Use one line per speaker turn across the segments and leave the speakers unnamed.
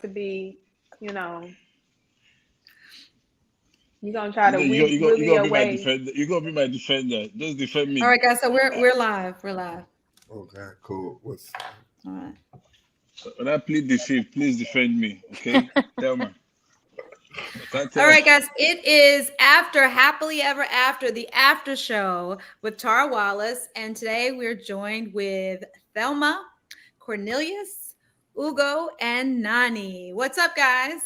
to be, you know, you're gonna try to
You
wiggle
gotta
your
be my
way.
defender. You gotta be my defender. Just defend
All
me.
right, guys. So we're live. We're live.
Okay, cool. What's
All right.
When I plead the fifth, please defend me. Okay, tell me. I can't
All
tell.
right, guys. It is after Happily Ever After, the after show with Tara Wallace. And today we're joined with Thelma, Cornelius, Ugo, and Nani. What's up, guys?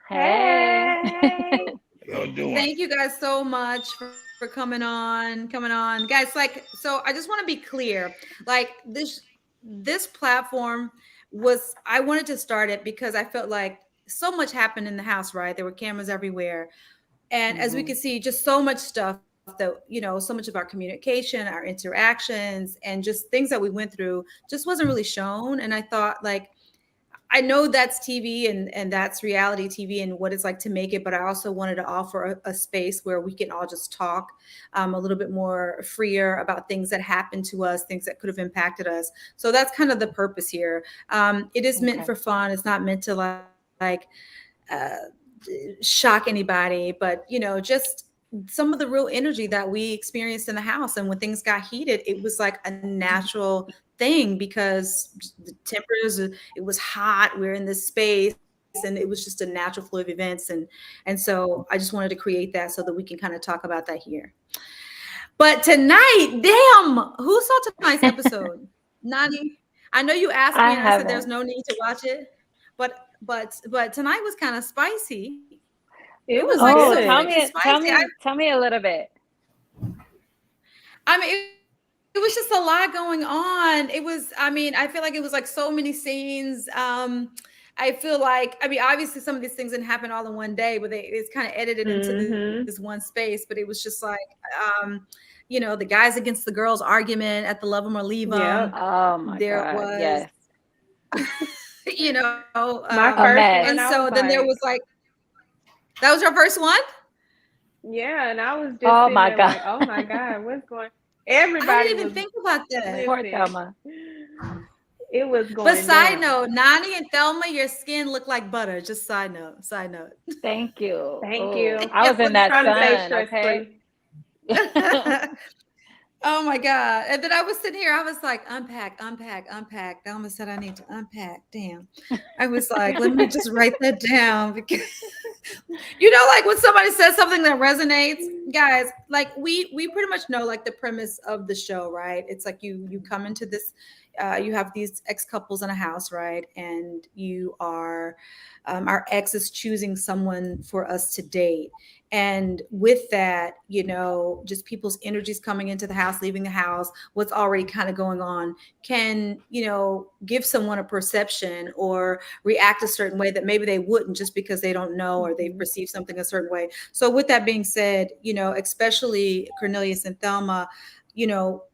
Hey.
Hey.
Y'all doing?
Thank you guys so much for coming on. Guys, so I just want to be clear. Like this platform I wanted to start it because I felt like so much happened in the house, right? There were cameras everywhere. And as we
Mm-hmm.
could see, just so much stuff that, so much of our communication, our interactions, and just things that we went through just wasn't really shown. And I thought, like, I know that's TV and that's reality TV and what it's like to make it, but I also wanted to offer a space where we can all just talk a little bit more freer about things that happened to us, things that could have impacted us. So that's kind of the purpose here. It is meant
Okay.
for fun. It's not meant to uh, shock anybody, but just some of the real energy that we experienced in the house. And when things got heated, it was like a natural thing because the temperatures, it was hot. We're in this space and it was just a natural flow of events. And so I just wanted to create that so that we can kind of talk about that here. But tonight, damn, who saw tonight's episode? Nani, I know you asked me
I
and I said there's
haven't.
no need to watch it, but tonight was kind of spicy. It was
It
like
was
so
Oh,
freaking
good.
spicy.
tell me a little bit.
I mean, it was just a lot going on. I feel like it was like so many scenes. I feel like, obviously some of these things didn't happen all in one day, but it's kind of edited into this one
Mm-hmm.
space. But it was just like, the guys against the girls argument at the love them or leave them.
Yep.
Oh my
There
God.
was,
Yes.
My
A
and
first
so
one,
mess.
then
I
there
was
was like,
like,
that was your first one?
yeah, and I was just
Oh
sitting
my
there
God.
like, oh my God, what's going
I didn't
everybody
even
was
think about that.
Poor
listen,
Thelma.
it was
But
going
side
down.
note, Nani and Thelma, your skin looked like butter. Just side note. Side note.
Thank you.
Thank
Oh,
you.
I was in that
Trying to stay
sun,
stress
okay?
free.
Oh my God. And then I was sitting here, I was like, unpack, unpack, unpack. Thelma said I need to unpack. Damn. I was like, let me just write that down because like when somebody says something that resonates, guys, like we pretty much know like the premise of the show, right? It's like you come into this, you have these ex couples in a house, right? And you are, our ex is choosing someone for us to date. And with that, just people's energies coming into the house, leaving the house, what's already kind of going on can, give someone a perception or react a certain way that maybe they wouldn't just because they don't know or they
Mhm.
perceive something a certain way. So with that being said, especially Cornelius and Thelma, you know,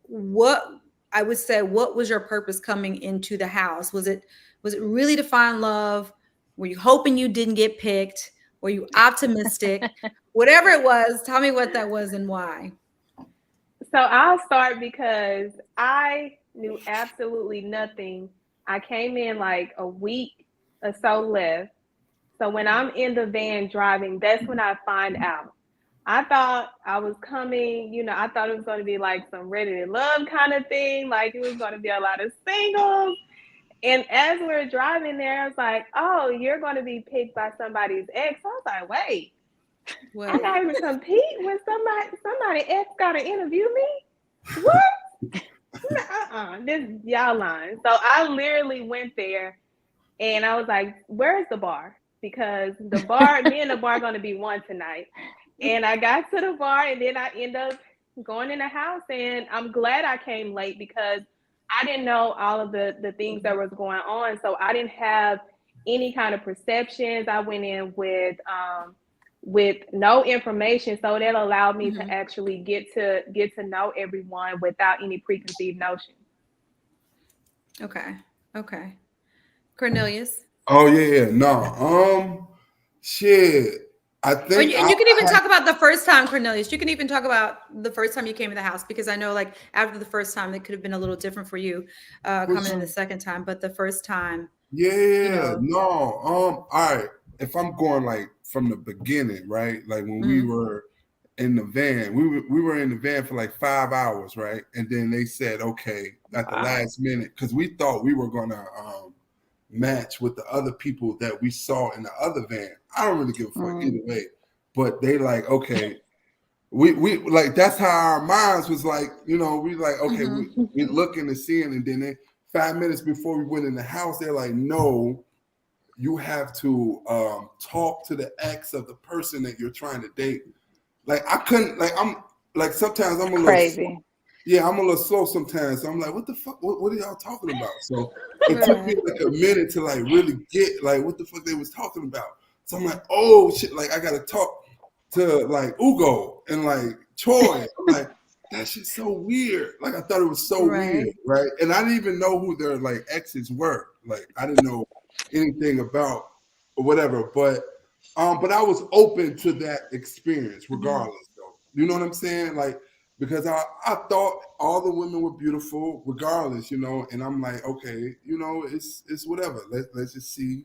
what I would say, what was your purpose coming into the house? Was it really to find love? Were you hoping you didn't get picked? Were you optimistic? Whatever it was, tell me what that was and why.
So I'll start because I knew absolutely nothing. I came in like a week or so left. So when I'm in the van driving, that's when I find out. I thought I was coming, I thought it was going to be like some ready to love kind of thing. Like it was going to be a lot of singles. And as we're driving there, I was like, oh, you're going to be picked by somebody's ex. I was like, wait, I
Wait.
got to compete with somebody ex got to interview me? What? This y'all lying. So I literally went there and I was like, where's the bar? Because me and the bar are going to be one tonight. And I got to the bar and then I end up going in the house and I'm glad I came late because I didn't know all of the things that was going on. So I didn't have any kind of perceptions. I went in with no information. So that allowed me to
Mhm.
actually get to know everyone without any preconceived notions.
Okay. Okay. Cornelius.
Oh yeah, yeah. No. Shit. I
Or
think
and you can even
I
talk about the first time, Cornelius. You can even talk about the first time you came in the house because I know, like after the first time, it could have been a little different for you coming in the
which
second time. But the first time,
Yeah, no. All right. If I'm going like from the beginning, right? Like when we were in the van, we were in the van for like 5 hours, right? And then they said, okay, at the last minute, because we thought we were gonna match with the other people that we saw in the other van. I don't really give a fuck either way. But they like, okay, we like that's how our minds was like, we like, okay, we looking and seeing, and then 5 minutes before we went in the house, they're like, no, you have to talk to the ex of the person that you're trying to date. Like I couldn't, like I'm like sometimes I'm a
Crazy.
little, yeah, I'm a little slow sometimes. So I'm like, what the fuck? What are y'all talking about? So it took me like a minute to like really get like what the fuck they was talking about. So I'm like, oh shit, like I gotta talk to like Ugo and like Troy. I'm like, that shit's so weird. Like I thought it was so weird, right? And I didn't even know who their like exes were. Like I didn't know anything about or whatever, but I was open to that experience regardless though. You know what I'm saying? Like because I thought all the women were beautiful regardless, and I'm like, okay, it's whatever. Let's just see.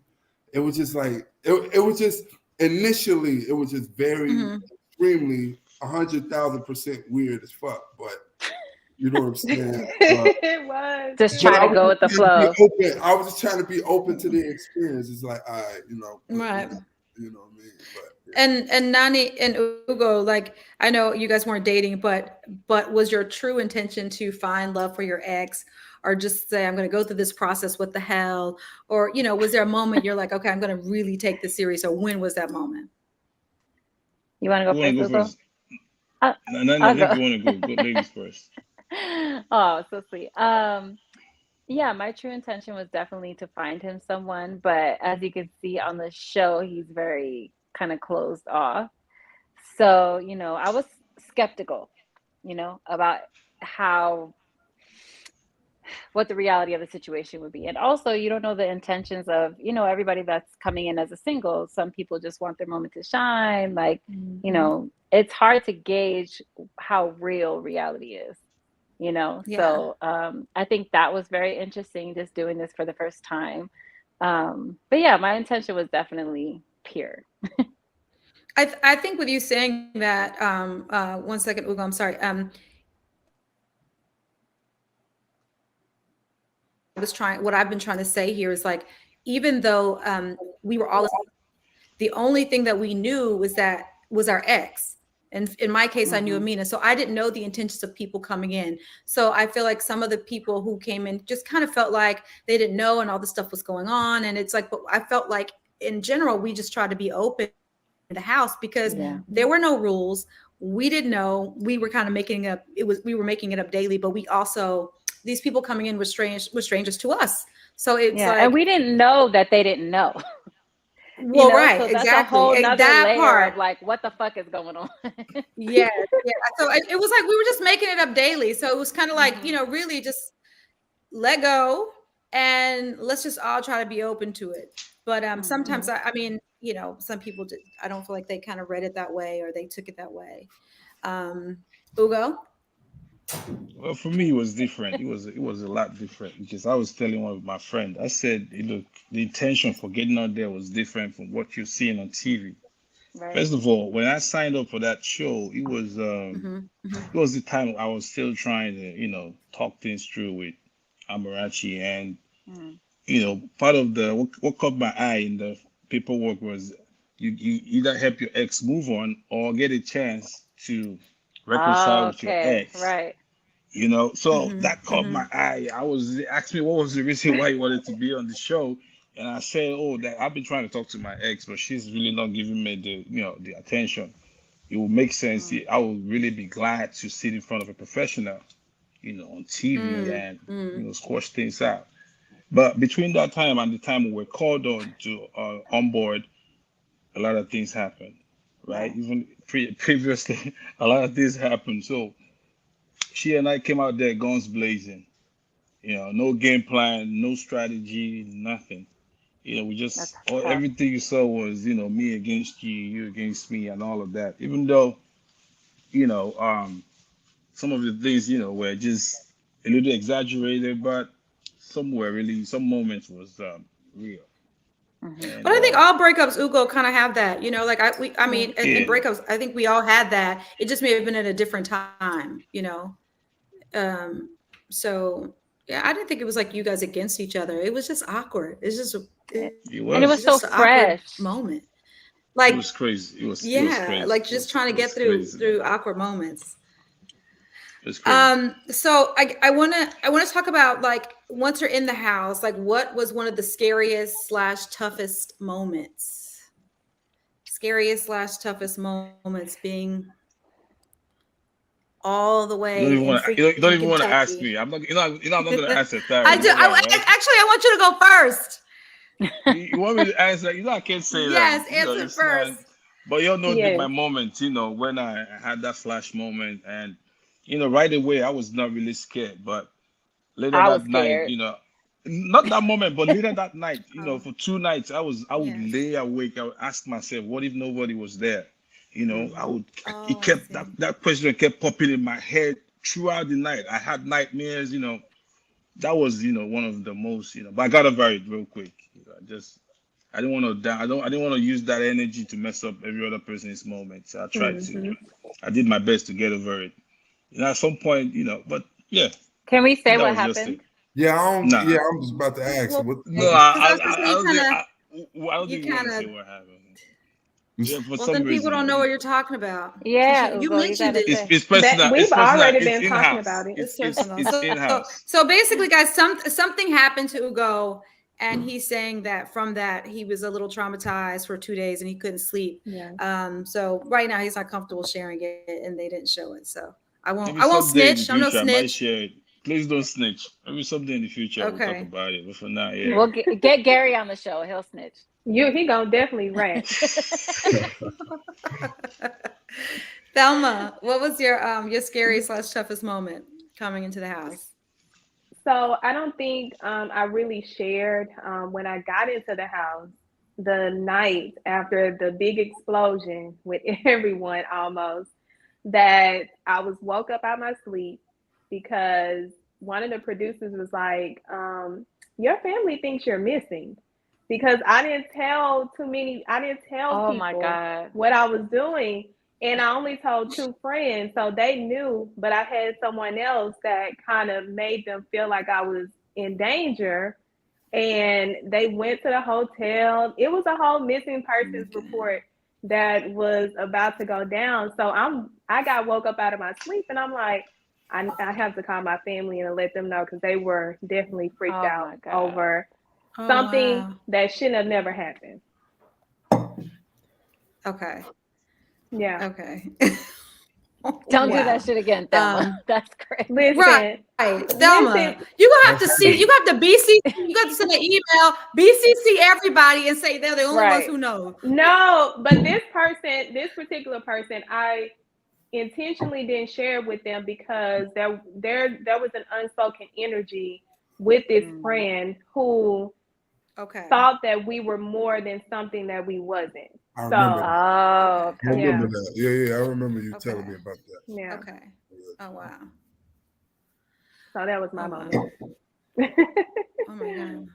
It was just like it was just initially it was just very extremely 100,000% weird as fuck, but you know what I'm saying?
It was
just trying to go with the flow.
I was just trying to be open to the experience. It's like, all right,
Right.
You know what I mean? But, yeah.
And Nani and Ugo, like I know you guys weren't dating, but was your true intention to find love for your ex, or just say I'm going to go through this process? What the hell? Or was there a moment you're like, okay, I'm going to really take this serious? Or when was that moment?
You want to go first, Ugo?
No, if you want to go ladies first.
Oh, so sweet. Yeah, my true intention was definitely to find him someone, but as you can see on the show, he's very kind of closed off. So, I was skeptical, about what the reality of the situation would be. And also, you don't know the intentions of, everybody that's coming in as a single. Some people just want their moment to shine. Like, it's hard to gauge how real reality is. So I think that was very interesting, just doing this for the first time. But yeah, my intention was definitely pure.
I think with you saying that, 1 second, Ugo, I'm sorry. What I've been trying to say here is like, even though we were all, the only thing that we knew was our ex. And in my case, I knew Amina. So I didn't know the intentions of people coming in. So I feel like some of the people who came in just kind of felt like they didn't know and all this stuff was going on. And it's like, but I felt like in general, we just tried to be open in the house because there were no rules. We didn't know. We were kind of making up. We were making it up daily, but we also, these people coming in were strangers to us. So it's like,
and we didn't know that they didn't know.
Well, right,
so that's
exactly.
a whole nother
that
layer
part
of like, what the fuck is going on?
yeah. So it was like we were just making it up daily. So it was kind of like, really just let go and let's just all try to be open to it. But sometimes I mean, some people I don't feel like they kind of read it that way or they took it that way. Ugo?
Well, for me, it was different. It was a lot different because I was telling one of my friends. I said, the intention for getting out there was different from what you're seeing on TV.
Right.
First of all, when I signed up for that show, it was the time I was still trying to talk things through with Amarachi, and part of what caught my eye in the paperwork was you either help your ex move on or get a chance to reconcile with your ex.
Right.
So that caught my eye. They asked me what was the reason why you wanted to be on the show, and I said, that I've been trying to talk to my ex, but she's really not giving me the attention. It will make sense. I would really be glad to sit in front of a professional, on TV and squash things out. But between that time and the time we were called on to on board, a lot of things happened, right? Even previously, a lot of things happened. So she and I came out there guns blazing. No game plan, no strategy, nothing. We just everything you saw was me against you, you against me, and all of that. Even though some of the things were just a little exaggerated, but some moments was real.
But I think all breakups, Ugo, kind of have that, you know, like I mean, in breakups, I think we all had that. It just may have been at a different time, you know? So yeah, I didn't think it was like you guys against each other. It was just awkward. It's just,
and it was so
just an
fresh
awkward moment. Like,
it was crazy. It was crazy.
like just trying to get through awkward moments.
It's crazy.
So I want to talk about, like, once you're in the house, like, what was one of the scariest / toughest moments? Scariest / toughest moments being all the way.
You don't even want to ask me. I'm not. I'm not going to answer that.
I do. Actually, I want you to go first.
You want me to answer? I can't say that.
Yes, answer first.
But my moment. When I had that flash moment, and right away I was not really scared, but later that night, not that moment, but later that night, for 2 nights, I would lay awake. I would ask myself, what if nobody was there? I would. It kept that question kept popping in my head throughout the night. I had nightmares. That was one of the most. But I got over it real quick. I didn't want to die. I didn't want to use that energy to mess up every other person's moment. So I tried to. I did my best to get over it. At some point, but yeah.
Can we say what happened?
Yeah, I'm just about to ask.
I don't think you want to say what happened. Yeah,
then people don't know what you're talking about.
Yeah,
you mentioned it.
It's personal.
We've already been talking about it.
It's personal. So basically, guys, something happened to Ugo, and he's saying that from that he was a little traumatized for 2 days and he couldn't sleep.
Yeah.
So right now he's not comfortable sharing it, and they didn't show it. So I won't snitch. I'm no snitch.
Please don't snitch. Maybe someday in the future we'll talk about it. But for now, yeah.
We'll get Gary on the show. He'll snitch.
He gonna definitely rant.
Thelma, what was your scariest / toughest moment coming into the house?
So I don't think I really shared when I got into the house the night after the big explosion with everyone almost, that I was woke up out of my sleep because one of the producers was like, your family thinks you're missing. Because I didn't tell people what I was doing. And I only told 2 friends, so they knew, but I had someone else that kind of made them feel like I was in danger. And they went to the hotel. It was a whole missing persons report that was about to go down. So I got woke up out of my sleep, and I'm like, I have to call my family and let them know, because they were definitely freaked out over something that shouldn't have never happened.
Okay.
Yeah.
Okay.
Don't do that shit again, Thelma. That's great.
Listen,
right. Thelma, you gonna have to see. You got to BCC. You got to send an email, BCC everybody, and say they're the only ones who know.
No, but this particular person, I intentionally didn't share with them because there was an unspoken energy with this friend who thought that we were more than something that we wasn't.
I remember.
I
remember that. Yeah, I remember you telling me about that.
Yeah.
Okay. Oh wow.
So that was my moment.
Oh my God.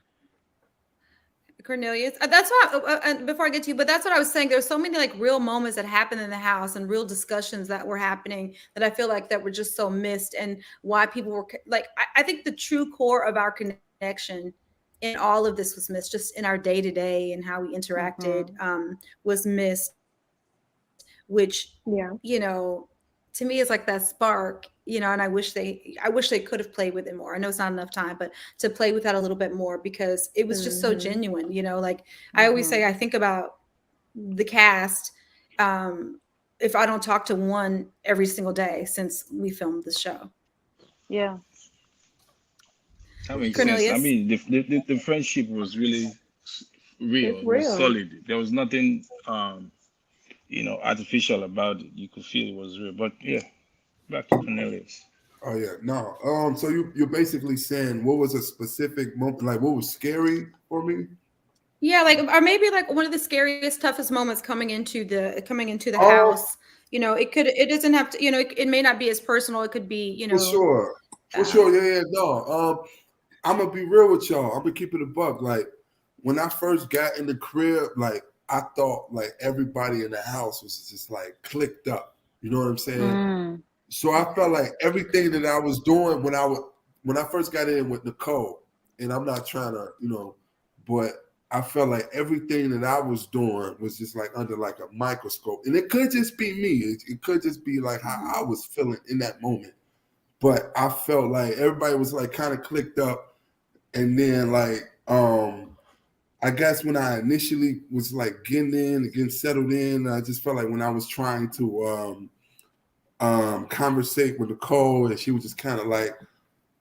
Cornelius, that's what. Before I get to you, but that's what I was saying. There's so many like real moments that happened in the house and real discussions that were happening that I feel like that were just so missed, and why people were like. I think the true core of our connection in all of this was missed, just in our day to day and how we interacted was missed, which to me is like that spark, and I wish they could have played with it more. I know it's not enough time, but to play with that a little bit more, because it was just so genuine, like I always say, I think about the cast. If I don't talk to one every single day since we filmed the show.
Yeah.
That makes sense. I mean, the friendship was really real. It was solid. There was nothing, artificial about it. You could feel it was real. But yeah, back to Cornelius.
Oh yeah, no. So you're basically saying, what was a specific moment, like what was scary for me?
Yeah, like, or maybe like one of the scariest, toughest moments coming into the house. It doesn't have to. It may not be as personal. It could be, For
sure. Yeah. No. I'm gonna be real with y'all. I'm gonna keep it a buck. Like, when I first got in the crib, like I thought like everybody in the house was just like clicked up. You know what I'm saying? So I felt like everything that I was doing when I first got in with Nicole, and I'm not trying to, but I felt like everything that I was doing was just like under like a microscope. And it could just be me. It could just be like how I was feeling in that moment. But I felt like everybody was like kind of clicked up. And then like, I guess when I initially was like getting settled in, I just felt like when I was trying to conversate with Nicole, and she was just kind of like,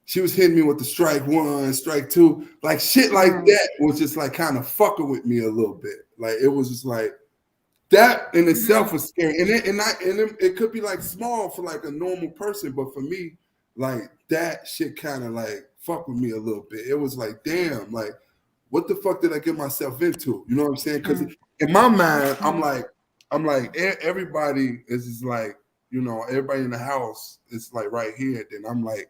she was hitting me with the strike one, strike two, like shit like that was just like kind of fucking with me a little bit. Like it was just like that in itself was scary. And it could be like small for like a normal person, but for me, like that shit kind of like fuck with me a little bit. It was like, damn, like what the fuck did I get myself into? You know what I'm saying? Because in my mind, I'm like everybody is just like, everybody in the house is like right here. Then I'm like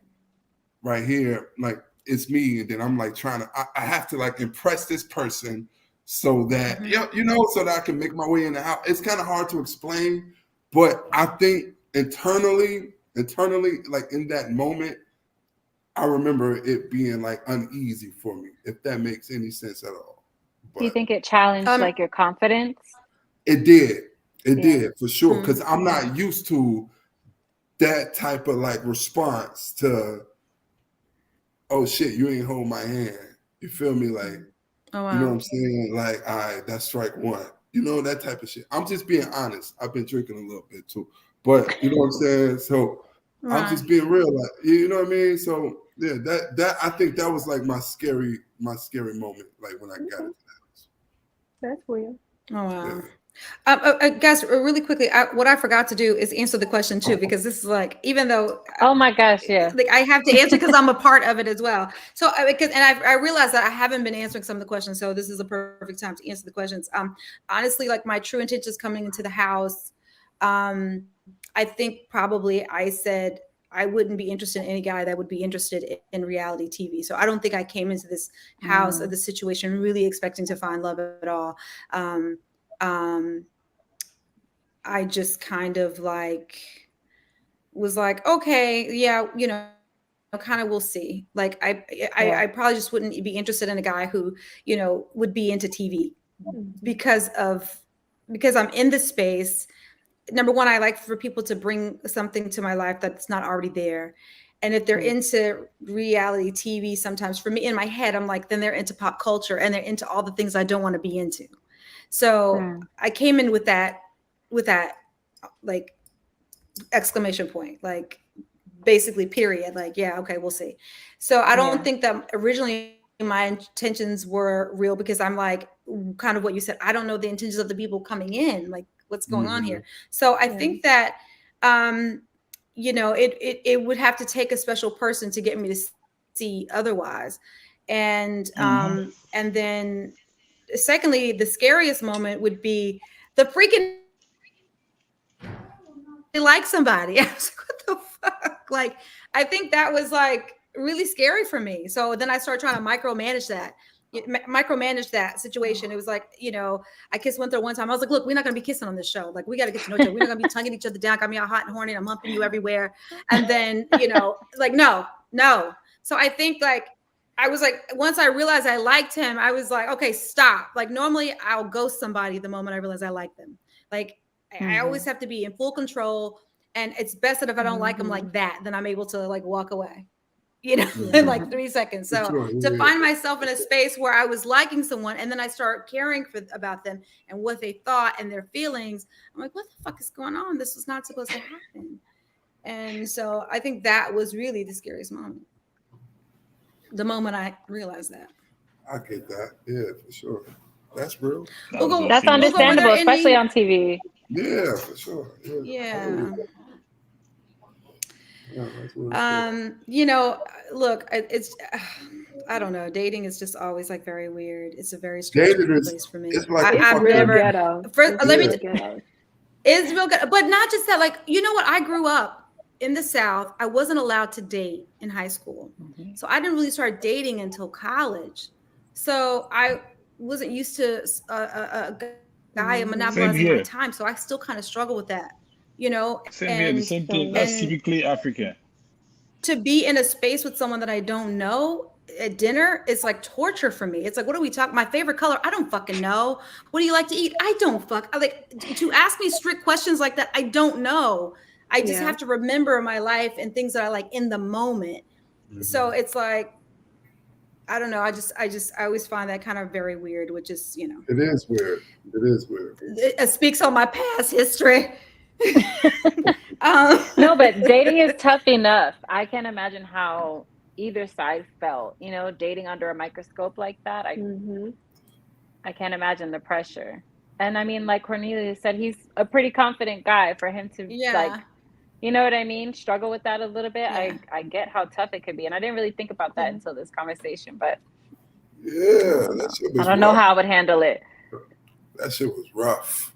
right here, like it's me, and then I'm like trying to. I have to like impress this person so that so that I can make my way in the house. It's kind of hard to explain, but I think internally, like in that moment, I remember it being like uneasy for me, if that makes any sense at all. But
do you think it challenged like your confidence?
It did. It did for sure, because I'm not used to that type of like response to, oh shit, you ain't hold my hand. You feel me? Like, you know what I'm saying? Like, all right, that's strike one. That type of shit. I'm just being honest. I've been drinking a little bit too, but you know what I'm saying? So I'm just being real. Like, you know what I mean? So yeah, that I think that was like my scary moment, like when I got into the house.
That's weird.
Oh wow. Guys, really quickly, what I forgot to do is answer the question too, because this is like, even though,
oh my gosh, yeah,
like I have to answer because I'm a part of it as well. So I realized that I haven't been answering some of the questions, so this is a perfect time to answer the questions. Honestly, like my true intentions coming into the house, I think probably I said I wouldn't be interested in any guy that would be interested in reality TV. So I don't think I came into this house or the situation really expecting to find love at all. I just kind of like was like, okay, yeah, kind of we'll see. Like I probably just wouldn't be interested in a guy who, would be into TV because I'm in the space. Number one, I like for people to bring something to my life that's not already there. And if they're into reality TV, sometimes for me in my head, I'm like, then they're into pop culture and they're into all the things I don't want to be into. So I came in with that like exclamation point, like basically period, like, yeah, okay, we'll see. So I don't think that originally my intentions were real, because I'm like, kind of what you said, I don't know the intentions of the people coming in, like what's going on here. So I think that, it would have to take a special person to get me to see otherwise. And then secondly, the scariest moment would be the freaking like somebody. I was like, what the fuck? Like, I think that was like really scary for me. So then I started trying to micromanage that situation. It was like, I kissed Winter one time. I was like, look, we're not going to be kissing on this show. Like, we got to get to know each other. We're not going to be tonguing each other down. Got me all hot and horny. I'm humping you everywhere. And then, like, no. So I think like, I was like, once I realized I liked him, I was like, okay, stop. Like normally I'll ghost somebody the moment I realize I like them. Like I always have to be in full control. And it's best that if I don't like them like that, then I'm able to like walk away, in like 3 seconds. So to find myself in a space where I was liking someone and then I start caring about them and what they thought and their feelings, I'm like, what the fuck is going on? This was not supposed to happen. And so I think that was really the scariest moment. The moment I realized that.
I get that. Yeah, for sure. That's real.
That's understandable, especially on TV.
Yeah, for sure.
Yeah.
Yeah,
look, it's I don't know. Dating is just always like very weird. It's a very strange place for me.
It's like
I've never. It's real good, but not just that. Like, you know what? I grew up in the South. I wasn't allowed to date in high school, so I didn't really start dating until college. So wasn't used to a guy
Same
monopolizing my
here.
time, so I still kind of struggle with that, you know.
Same here. The same thing. That's
And
typically African.
to be in a space with someone that I don't know at dinner is like torture for me. It's like, what are we talking? My favorite color? I don't fucking know. What do you like to eat? I don't fuck. I like to ask me strict questions like that. I don't know. I just have to remember my life and things that I like in the moment. So it's like, I don't know. I always find that kind of very weird, which is, you know,
It is weird. It is weird.
It speaks on my past history.
No, but dating is tough enough. I can't imagine how either side felt, you know, dating under a microscope like that. I can't imagine the pressure. And I mean, like Cornelia said, he's a pretty confident guy. For him to like, you know what I mean, struggle with that a little bit. I get how tough it could be. And I didn't really think about that until this conversation, but
that shit was
I don't know how I would handle it.
That shit was rough.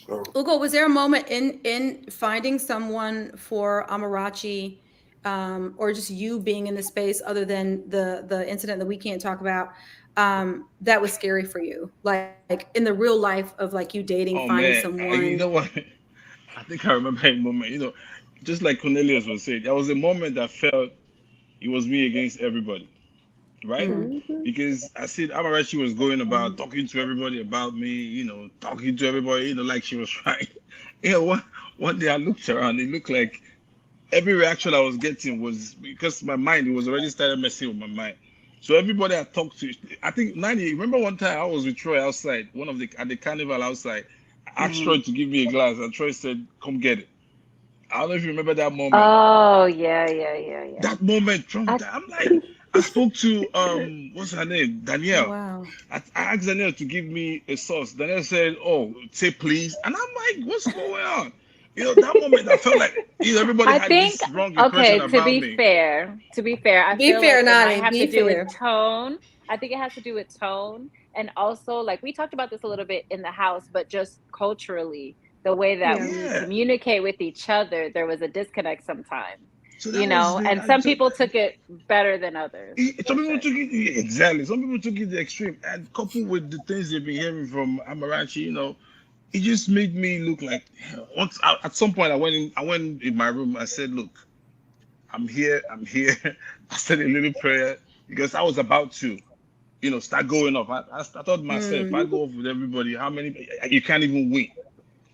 So.
Ugo, was there a moment in finding someone for Amarachi, or just you being in the space, other than the incident that we can't talk about, that was scary for you, like in the real life of like you dating, finding someone?
You know what? I think I remember a moment. You know, just like Cornelius was saying, there was a moment that felt it was me against everybody, right? Because I said Amarachi was going about talking to everybody about me, you know, talking to everybody, you know, like she was trying. You know, one day I looked around, it looked like every reaction I was getting was because my mind, it was already started messing with my mind. So everybody I talked to, I think, Nani, remember one time I was with Troy outside, at the carnival outside. I asked Troy to give me a glass, and Troy said, "Come get it." I don't know if you remember that moment.
Oh, yeah.
That moment, I'm like, I spoke to, what's her name? Danielle.
Wow.
I asked Danielle to give me a sauce. Danielle said, "Oh, say please." And I'm like, what's going on? You know, that moment I felt like, you know, everybody had this wrong impression about me.
To be fair, I feel like it might have to do with tone. I think it has to do with tone. And also, like, we talked about this a little bit in the house, but just culturally, the way that we communicate with each other, there was a disconnect sometimes. So you know, and some people took it better than others.
Some people took it, exactly. Some people took it to the extreme. And coupled with the things they've been hearing from Amarachi, you know, it just made me look like, at some point I went in my room. I said, "Look, I'm here. I said a little prayer because I was about to, you know, start going off. I thought to myself, if I go off with everybody, how many? You can't even win.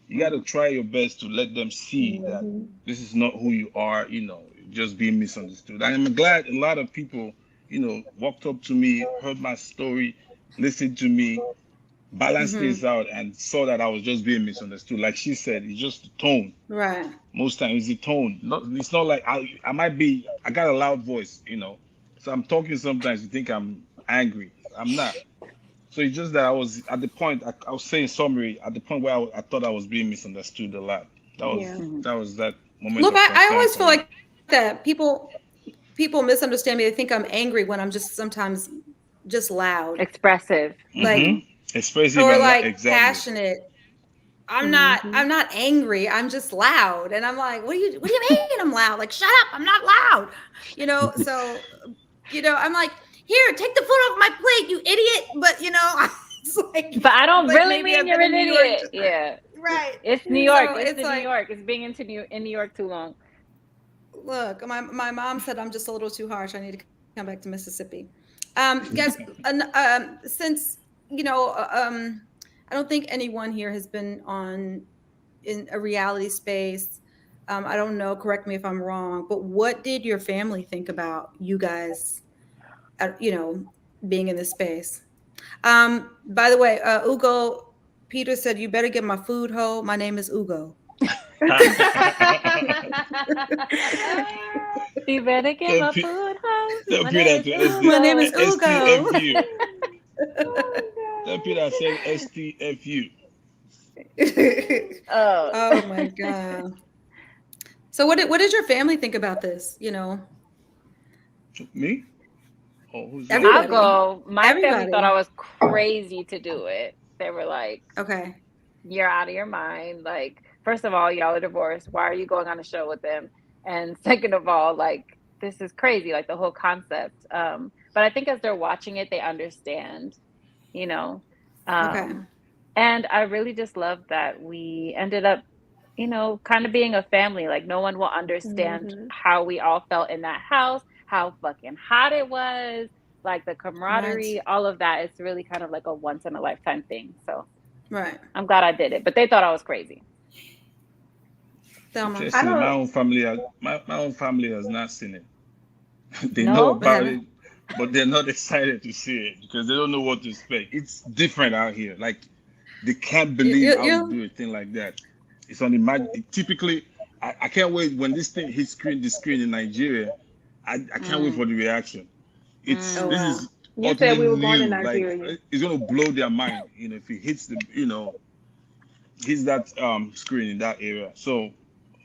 You got to try your best to let them see that this is not who you are, you know, just being misunderstood. And I'm glad a lot of people, you know, walked up to me, heard my story, listened to me, balanced things out, and saw that I was just being misunderstood. Like she said, it's just the tone.
Right.
Most times it's the tone. It's not like I got a loud voice, you know. So I'm talking sometimes, you think I'm angry. I'm not. So it's just that I was at the point, I was saying summary, at the point where I thought I was being misunderstood a lot. That was that moment.
Look, I always feel like that people misunderstand me. They think I'm angry when I'm just sometimes just loud.
Expressive.
Like,
expressive
or like passionate. I'm not angry. I'm just loud. And I'm like, what do you mean I'm loud? Like, shut up. I'm not loud. You know, so, you know, I'm like, here, take the food off my plate, you idiot. But, you know, it's like,
but I don't really mean you're an idiot. Yeah.
Right.
It's New York.
So
it's like, New York. It's being in New York too long.
Look, my mom said I'm just a little too harsh. I need to come back to Mississippi. Guys, since, you know, I don't think anyone here has been in a reality space. I don't know, correct me if I'm wrong, but what did your family think about you guys, you know, being in this space? By the way, Ugo, Peter said, "You better get my food, ho. My name is Ugo."
You better get my food, ho.
My name is Ugo.
Don't Peter said STFU.
Oh my God. So what did your family think about this? You know,
me? Oh, who's that?
Everybody.
I'll go. My
Everybody.
family thought I was crazy to do it. They were like,
okay,
you're out of your mind. Like, first of all, y'all are divorced. Why are you going on a show with them? And second of all, like, this is crazy, like the whole concept. But I think as they're watching it, they understand, you know.
Okay.
And I really just love that we ended up, kind of being a family. Like no one will understand
Mm-hmm.
how we all felt in that house, how fucking hot it was, like the
Right.
camaraderie, all of that. It's really kind of like a once in a lifetime thing. So
Right.
I'm glad I did it, but they thought I was crazy.
Thelma.
I
Interestingly,
don't.
my own family has not seen it. They know
No,
What
about
happened?
it, but they're not excited to see it because they don't know what to expect. It's different out here. Like they can't
You,
believe
you,
I would
you,
do a thing like that. It's unimaginable. Typically, I can't wait when this thing hits the screen in Nigeria. I can't wait
mm,
for the reaction.
oh,
This
wow.
is
You said
utterly
we were going to
new. Like
Nigeria.
it's gonna blow their mind. If it hits hits that screen in that area. So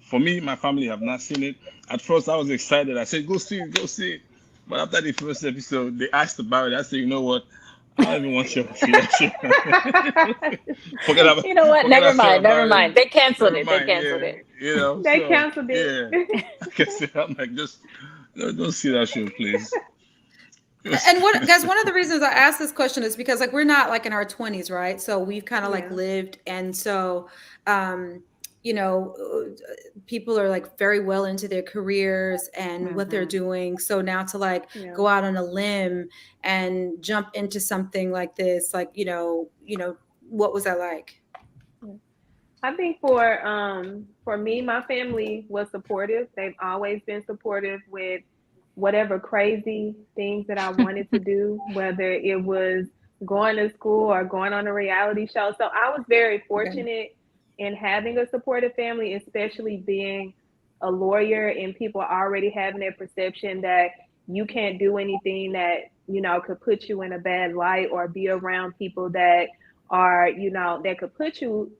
for me, my family have not seen it. At first, I was excited. I said, "Go see it, go see it." But after the first episode, they asked about it. I said, "You know what? I don't even want your reaction.
you know what?
Forget I
Never
said
mind. Never
about it.
mind. They canceled
Never
it. They
mind.
canceled
Yeah,
it.
They
So
canceled it.
yeah, like I said, I'm like, just don't see that show, please.
And what, guys, one of the reasons I asked this question is because like we're not like in our 20s, right? So we've kind of like
Yeah.
lived, and so um, you know, people are like very well into their careers and what they're
Hmm.
doing. So now to like
Yeah.
go out on a limb and jump into something like this, like what was that like?
I think for me, my family was supportive. They've always been supportive with whatever crazy things that I wanted to do, whether it was going to school or going on a reality show. So I was very
Okay.
fortunate in having a supportive family, especially being a lawyer and people already having that perception that you can't do anything that, could put you in a bad light or be around people that are, that could put you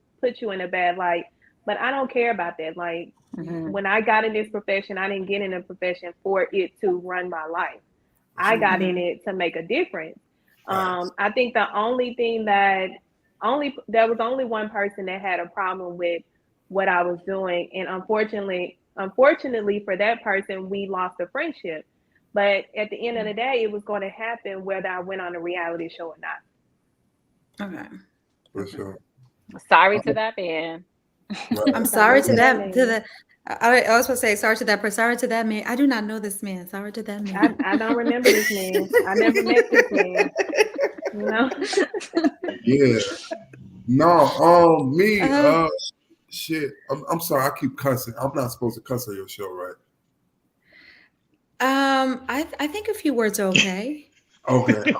in a bad light. But I don't care about that. Like
Hmm.
when I got in this profession, I didn't get in a profession for it to run my life. I
Sure.
got in
Mhm.
it to make a difference.
Facts.
I think the only thing that only there was only one person that had a problem with what I was doing, and unfortunately for that person, we lost a friendship. But at the end of the day, it was going to happen whether I went on a reality show or not.
Okay.
For sure.
Sorry to that man.
I'm
Right.
sorry
Sorry
to
to that
that to
man.
the I was supposed to say sorry to that person, sorry to that man. I do not know this man. Sorry to that man.
I don't remember this man. I never met this man. You know.
Yeah. No, me,
Uh,
shit. I'm sorry, I keep cussing. I'm not supposed to cuss on your show, right?
I think a few words are okay.
Okay.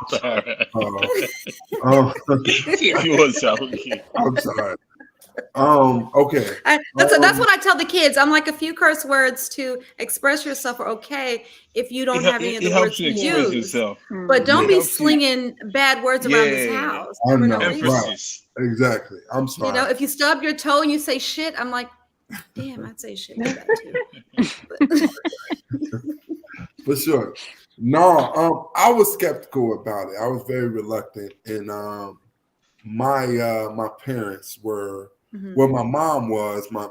If you want to, okay.
I'm sorry. Okay.
That's what I tell the kids. I'm like, a few curse words to express yourself are okay if you don't have any
It
other
helps
words
you
to
Yeah.
express
use.
yourself.
But
Yeah,
don't
It
be
helps you.
slinging bad words around this
Yeah,
house
I
for no
know.
reason.
Right.
emphasis.
Exactly. I'm sorry.
If you stub your toe and you say shit, I'm like, damn, I'd say shit to that too.
For sure. No, I was skeptical about it. I was very reluctant, and my parents were.
Mhm.
Well, my mom was. My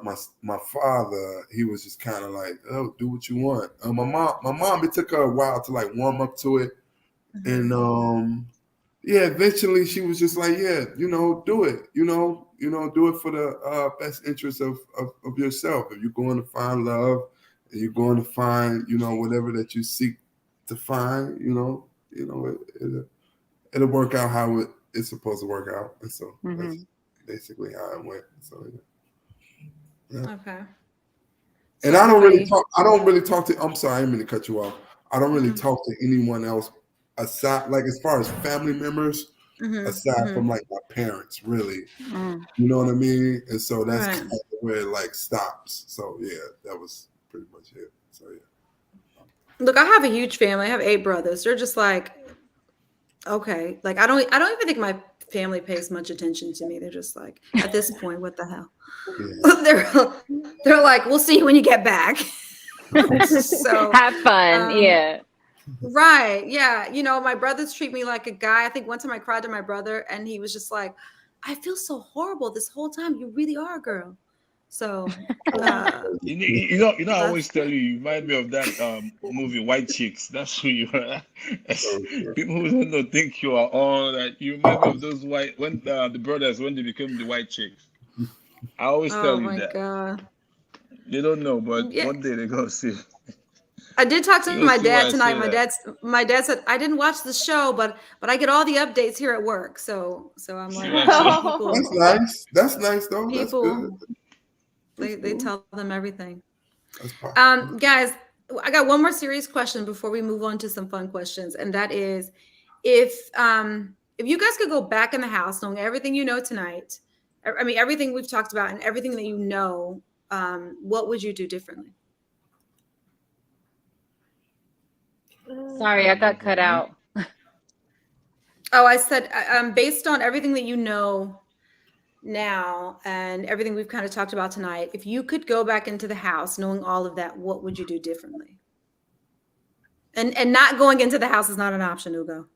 father, he was just kind of like, "Oh, do what you want." My mom, it took her a while to like warm up to it,
Mhm.
and yeah, eventually she was just like, "Yeah, do it. Do it for the best interest of yourself. If you're going to find love, and you're going to find, whatever that you seek to find, it'll work out how it's supposed to work out." And so that's basically how it went. So yeah.
Okay.
And
So
I don't really
everybody,
talk. I don't really talk to. I'm sorry, I didn't mean to cut you off. I don't really
Mhm.
talk to anyone else aside, like as far as family members,
Mhm.
aside from
Mhm.
like my parents, really.
Mm.
You know what I mean? And so that's
Right.
kind of where it like stops. So yeah, that was pretty much it. So yeah.
Look, I have a huge family. I have 8 brothers. They're just like, okay. Like I don't even think my family pays much attention to me. They're just like, at this point, what the hell?
Yeah.
they're like, we'll see you when you get back. So
Have fun.
um
Yeah.
right. Yeah. My brothers treat me like a guy. I think one time I cried to my brother and he was just like, I feel so horrible this whole time. You really are a girl. So,
I always tell you remind me of that movie White Chicks. That's who you are. People who don't think you are all that. You remind me of those white when the brothers when they became the White Chicks. I always tell
oh
you
my
that.
God.
They don't know, but
Yeah.
one day they're gonna see.
I did talk to
You gonna
my
see why
dad
I
tonight.
say that.
My dad said I didn't watch the show, but I get all the updates here at work. So I'm
See
like,
what I say?
That's nice. That's nice though. That's
people
good.
they tell them everything.
That's possible.
Guys, I got one more serious question before we move on to some fun questions, and that is, if you guys could go back in the house, knowing everything you know tonight, I mean everything we've talked about and everything that you know, what would you do differently?
Sorry, I got cut out.
Oh, I said, based on everything that you know now and everything we've kind of talked about tonight, if you could go back into the house knowing all of that, what would you do differently? And not going into the house is not an option, Ugo.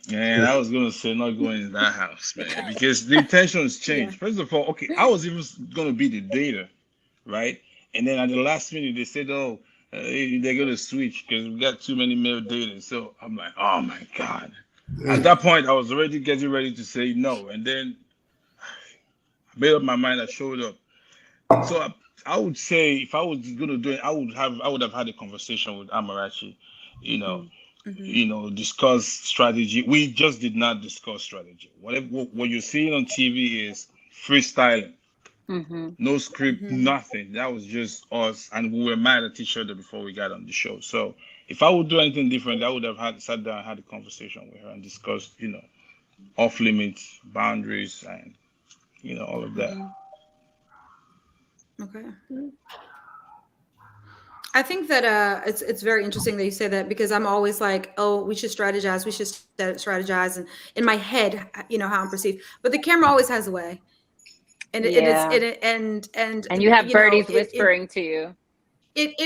Man, I was gonna say not going in that house, man, because the intentions changed. First of all, okay, I was even gonna be the dater, right? And then at the last minute, they said, "Oh, they're gonna switch because we got too many male daters." So I'm like, "Oh my god!" At that point, I was already getting ready to say no, and then I made up my mind. I showed up. So I would say if I was gonna do it, I would have had a conversation with Amarachi, you know, discuss strategy. We just did not discuss strategy. What you're seeing on TV is freestyling. No script, nothing. That was just us, and we were mad at each other before we got on the show. So if I would do anything different, I would have sat down, had a conversation with her, and discussed, off limits, boundaries, and all of that.
Okay. I think that it's very interesting that you say that, because I'm always like, oh, we should strategize. We should strategize, and in my head, how I'm perceived. But the camera always has a way. And
and you have birdies whispering to you.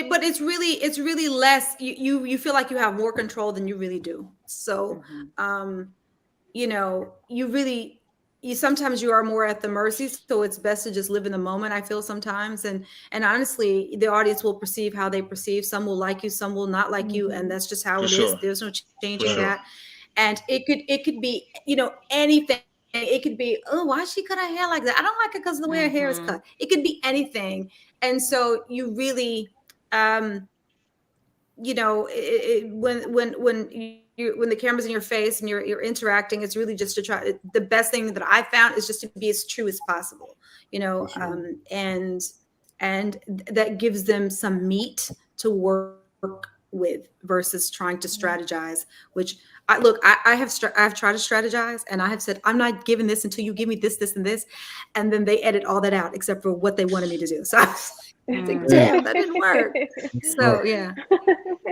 But it's really less. You feel like you have more control than you really do. So, sometimes you are more at the mercy. So it's best to just live in the moment, I feel sometimes. And honestly, the audience will perceive how they perceive. Some will like you, some will not like you, and that's just how it is. There's no changing that. And it could be anything. It could be, oh, why is she cut her hair like that? I don't like it because of the way her hair is cut. It could be anything. And so you really, when the camera's in your face and you're interacting, it's really just to try. The best thing that I found is just to be as true as possible, and that gives them some meat to work with versus trying to strategize, which I've tried to strategize, and I have said, I'm not giving this until you give me this, this, and this. And then they edit all that out except for what they wanted me to do. So I was like, damn, that didn't work. So yeah.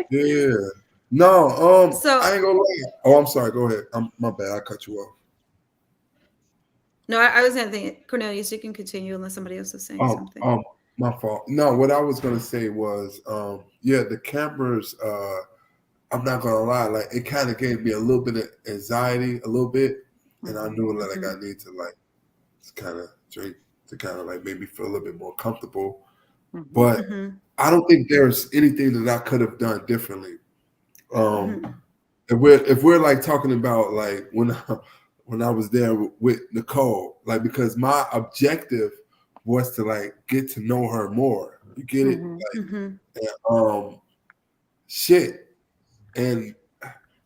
Yeah. No,
so
I ain't gonna lie. Oh, I'm sorry. Go ahead. My bad. I cut you off.
No, I was thinking, Cornelius, you can continue unless somebody else is saying something.
My fault. No, what I was gonna say was, the cameras, I'm not gonna lie, like it kind of gave me a little bit of anxiety, a little bit, and I knew like I need to like kind of drink to kind of like make me feel a little bit more comfortable. But I don't think there's anything that I could have done differently. If we're like talking about like when I was there with Nicole, like because my objective was to like get to know her more. You get it? Like, shit. And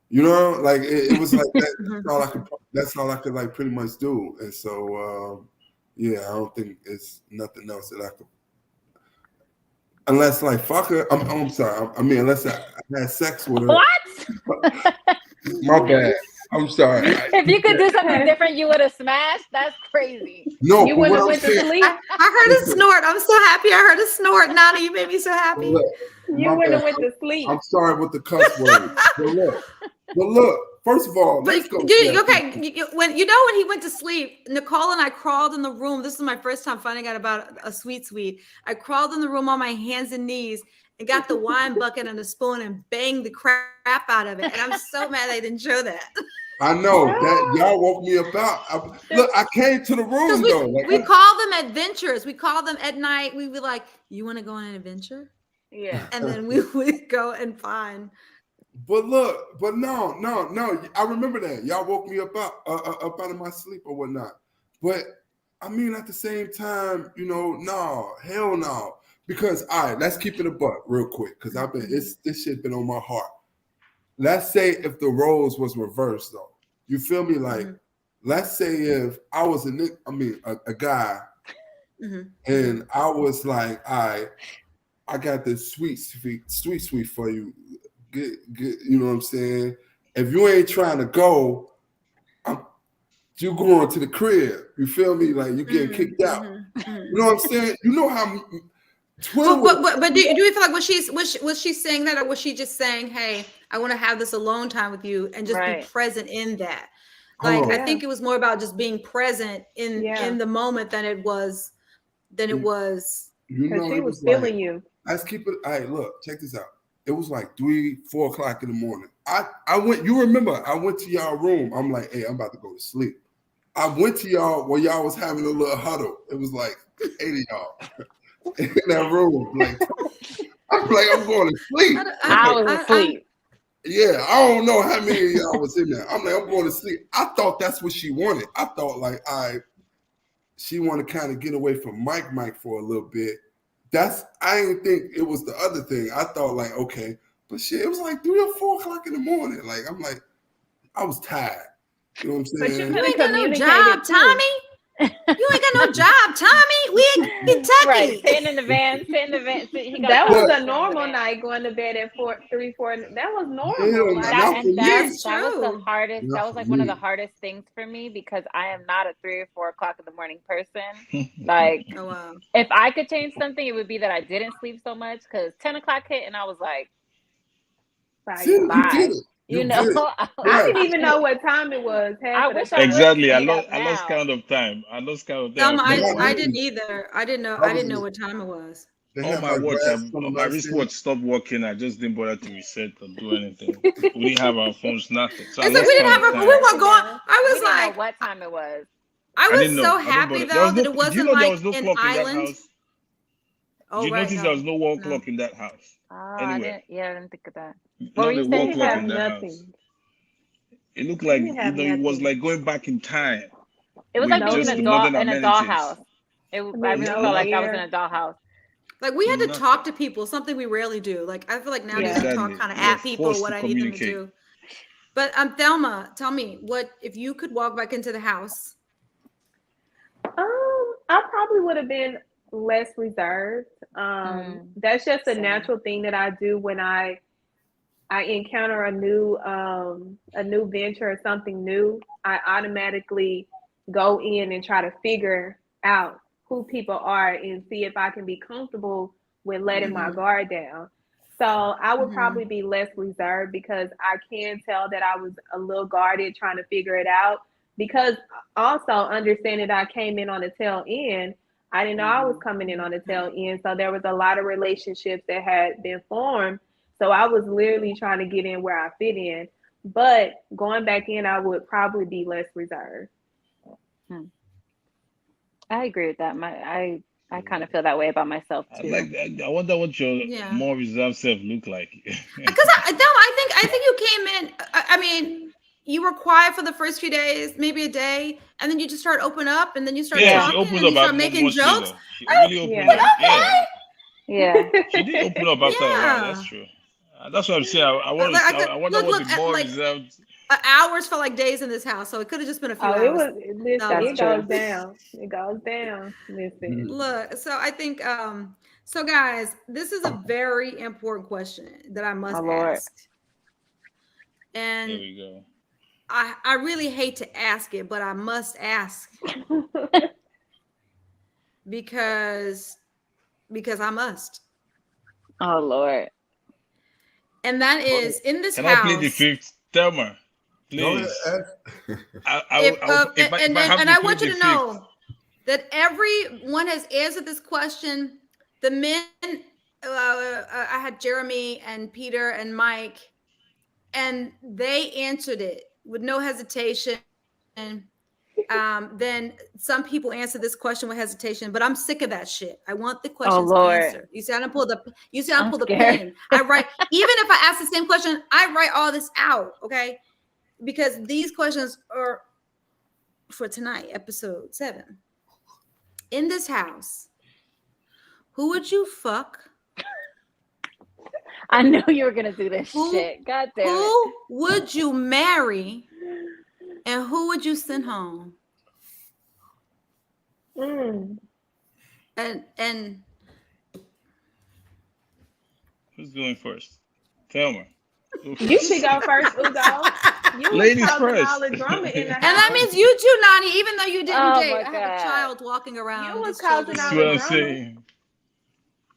like it was like that, that's all I could like pretty much do. And so I don't think it's nothing else that I could, unless like fuck her. I'm sorry. I mean, unless I had sex with her.
What?
My bad. I'm sorry.
If you could do something different, you would have smashed. That's crazy.
No,
you would have went to sleep.
I heard a snort. I'm so happy I heard a snort. Nana, you made me so happy.
You would have went to sleep.
I'm sorry with the cuss words. But look, first of all, let's go.
When he went to sleep, Nicole and I crawled in the room. This is my first time finding out about a sweet. I crawled in the room on my hands and knees and got the wine bucket and a spoon and banged the crap out of it. And I'm so mad they didn't show that.
I know that y'all woke me up out. Look, I came to the room though. Like,
we call them adventures. We call them at night. We would like, you want to go on an adventure?
Yeah.
And then we would go and find.
But look, but no. I remember that y'all woke me up out of my sleep or whatnot. But I mean, at the same time, no, hell no. Because all right, let's keep it a buck real quick. Because this shit been on my heart. Let's say if the roles was reversed though, you feel me? Like, let's say if I was a guy, and I was like, I got this sweet for you. Good, you know what I'm saying? If you ain't trying to go, you going to the crib. You feel me? Like you getting kicked out. You know what I'm saying? You know how.
But do you feel like was she saying that, or was she just saying, "Hey, I want to have this alone time with you," and just be present in that? Like, I think it was more about just being present in the moment than it was.
Because she was feeling you.
Let's keep it. All right, look, check this out. It was like 3-4 o'clock in the morning. I went. You remember? I went to y'all room. I'm like, hey, I'm about to go to sleep. I went to y'all while y'all was having a little huddle. It was like 8 of y'all. In that room, like I'm going to sleep.
I was asleep.
Yeah, I don't know how many of y'all was in there. I'm like, I'm going to sleep. I thought that's what she wanted. I thought like she wanted to kind of get away from Mike for a little bit. I didn't think it was the other thing. I thought like, okay, but shit, it was like 3 or 4 o'clock in the morning. Like I was tired. You know what I'm saying?
You ain't got no job, Tommy. You ain't got no job, Tommy. We in Kentucky.
Right, sitting in the van.
That was a normal night going to bed at 3, 4. That was normal.
That was the hardest. That was like one of the hardest things for me because I am not a 3 or 4 o'clock in the morning person. Like, if I could change something, it would be that I didn't sleep so much because 10 o'clock hit and I was like, bye. You know,
I didn't even know what time it was.
Exactly. I lost count of time. I
didn't either. I didn't know what time it was.
Oh, my watch, my wristwatch stopped working. I just didn't bother to reset or do anything. We didn't have our phones, nothing. So
we didn't have our. We weren't going. I was
like, what time it was.
I was so happy though that it wasn't like an island.
Did you notice there was no wall clock in that house?
I didn't think of that.
Not a wall clock in that house. It looked like it was like going back in time.
It was like being in a dollhouse. I really felt like I was in a dollhouse.
Like we had to talk to people, something we rarely do. Like I feel like nowadays I talk kind of at people what I need them to do. But Thelma, tell me, what if you could walk back into the house?
I probably would have been less reserved. That's just a natural thing that I do when I encounter a new venture or something new. I automatically go in and try to figure out who people are and see if I can be comfortable with letting my guard down. So I would probably be less reserved because I can tell that I was a little guarded trying to figure it out. Because also understanding that I came in on the tail end, I didn't know I was coming in on the tail end. So there was a lot of relationships that had been formed. So I was literally trying to get in where I fit in. But going back in, I would probably be less reserved.
I agree with that. I kind of feel that way about myself too.
I wonder what your more reserved self look like.
Because I think you came in. I mean, you were quiet for the first few days, maybe a day, and then you just start open up, and then you start talking, and you start making jokes.
She really opened up.
Yeah,
she did open up after a while. That's true. That's what I'm saying. I wonder what the more reserved.
Hours felt like days in this house, so it could have just been a few hours.
It goes down. It goes down. Listen.
Look, so I think, so guys, this is a very important question that I must ask. And
here we go.
I really hate to ask it, but I must ask because I must.
Oh Lord.
And that is in this
house.
Can
I plead the fifth? Thelma, please.
I want you to know that everyone has answered this question. The men, I had Jeremy and Peter and Mike, and they answered it with no hesitation. Then some people answer this question with hesitation, but I'm sick of that shit. I want the questions answered. You see, I don't pull the pen. I write, even if I ask the same question, I write all this out, okay? Because these questions are for tonight, episode 7. In this house, who would you fuck?
I knew you were gonna do this shit. God damn it.
Who would you marry? And who would you send home? And
who's going first? Tell me.
You should go first, Ugo. You
Ladies first.
all the drama in the house.
And that means you too, Nani, even though you didn't date. I have
God.
a child walking around.
You was causing all the drama.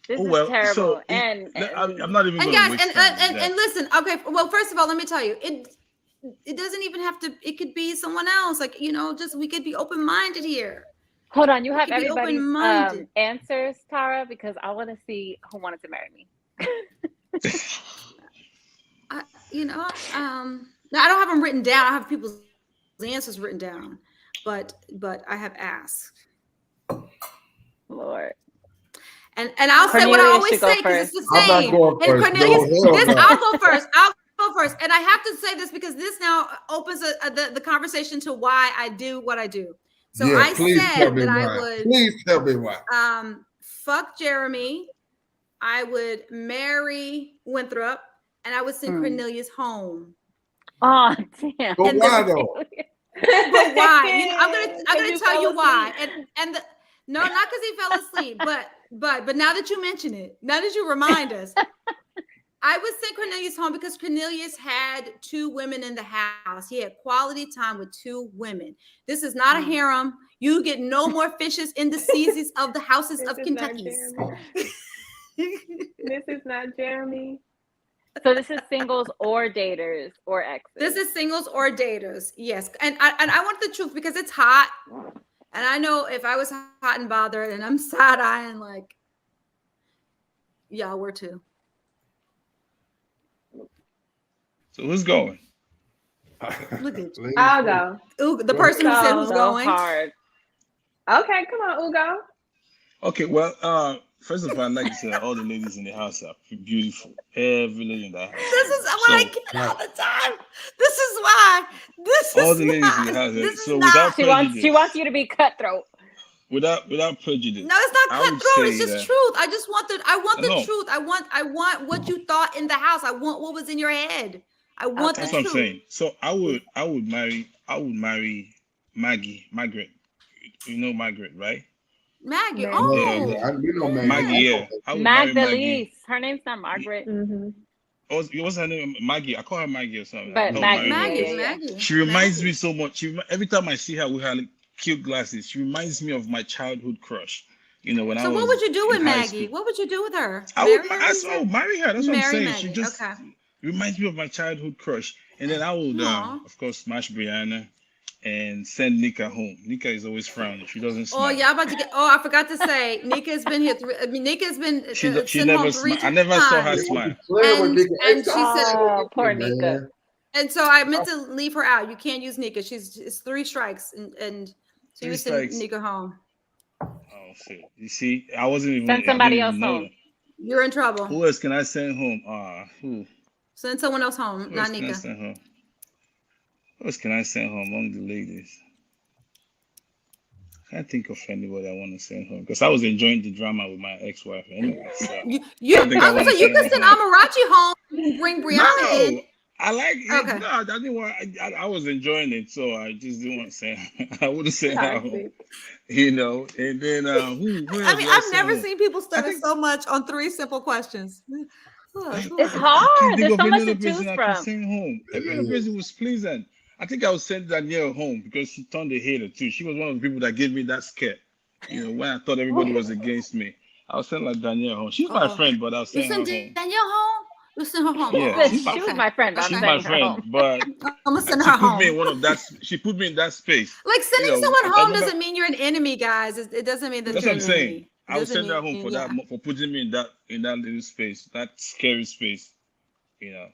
This is terrible.
So
and
I'm not even.
And guys, and listen. Okay, well, first of all, let me tell you, it doesn't even have to. It could be someone else. Like, just we could be open minded here.
Hold on, you have everybody's answers, Tara, because I want to see who wanted to marry me.
Now I don't have them written down. I have people's answers written down, but I have asked.
Lord.
And I'll say what I always say because it's the same. And Cornelius, I'll go first. I'll go first. And I have to say this because this now opens the conversation to why I do what I do. So I said that I would.
Please tell me why.
Fuck Jeremy. I would marry Winthrop, and I would send Cornelius home.
Oh damn!
But why though?
But why? I'm gonna tell you why. No, not because he fell asleep, but now that you mention it, now that you remind us, I would send Cornelius home because Cornelius had 2 women in the house. He had quality time with 2 women. This is not a harem. You get no more fishes in the seasons of the houses of Kentucky.
This is not Jeremy.
So this is singles or daters or exes.
This is singles or daters. Yes, and I want the truth because it's hot. And I know if I was hot and bothered and I'm side-eyeing, like, y'all were too.
So who's going?
Look at you.
I'll go.
Ooh, the person who said who's going.
Hard.
Okay, come on, Ugo.
Okay, well, first of all, I'd like to say all the ladies in the house are beautiful. Every lady in the house.
This is what I get all the time. This is why.
All the ladies in the house. So without prejudice,
she wants you to be cutthroat.
Without prejudice.
No, it's not cutthroat. It's just truth. I just want the truth. I want what you thought in the house. I want what was in your head. I want the truth.
That's what I'm saying. So I would marry Margaret. You know Margaret, right?
Maggie.
Yeah,
Oh,
we know
Maggie. Yeah, I would marry Maggie.
Her name's not Margaret.
What's her name? Maggie. I call her Maggie or something.
But
Maggie.
She reminds me so much. Every time I see her with her cute glasses, she reminds me of my childhood crush. When I was.
So what would you do with Maggie? What would you do with her?
I would marry her. That's what I'm saying.
Maggie.
She just reminds me of my childhood crush. And then I would, of course, smash Brianna and send Nika home. Nika is always frowning. She doesn't smile.
Oh, yeah, I'm about to get. Oh, I forgot to say, Nika's been here. Nika's been.
She never smiled. I never saw her smile.
And she said,
"Poor Nika."
And so I meant to leave her out. You can't use Nika. It's 3 strikes, and she was sending Nika home.
Oh shit! You see, I wasn't even.
Send somebody else home.
You're in trouble.
Who else can I send home? Who?
Send someone else home, not Nika.
Who else can I send home among the ladies? I can't think of anybody I want to send home because I was enjoying the drama with my ex-wife anyway. So
you can send Amarachi home and bring Brianna in.
I like it.
Okay.
No, I didn't want. I was enjoying it, so I just didn't want to send her. I would have sent her home, And then who
I mean, I've never seen people study so much on 3 simple questions.
It's hard. There's so much to choose from.
I can send home. Every other person was pleasant. I think I would send Danielle home because she turned a hater too. She was one of the people that gave me that scare. When I thought everybody was against me, I'll send Danielle home. She's my friend, but I'll send her home.
Danielle home? You send her home.
Yeah,
she was my friend.
She's my friend, but
I'm gonna send her home.
She put me in that space.
Like sending someone home doesn't mean you're an enemy, guys. It doesn't mean that
that's
you're
what I'm saying. I would send her home for putting me in that little space, that scary space.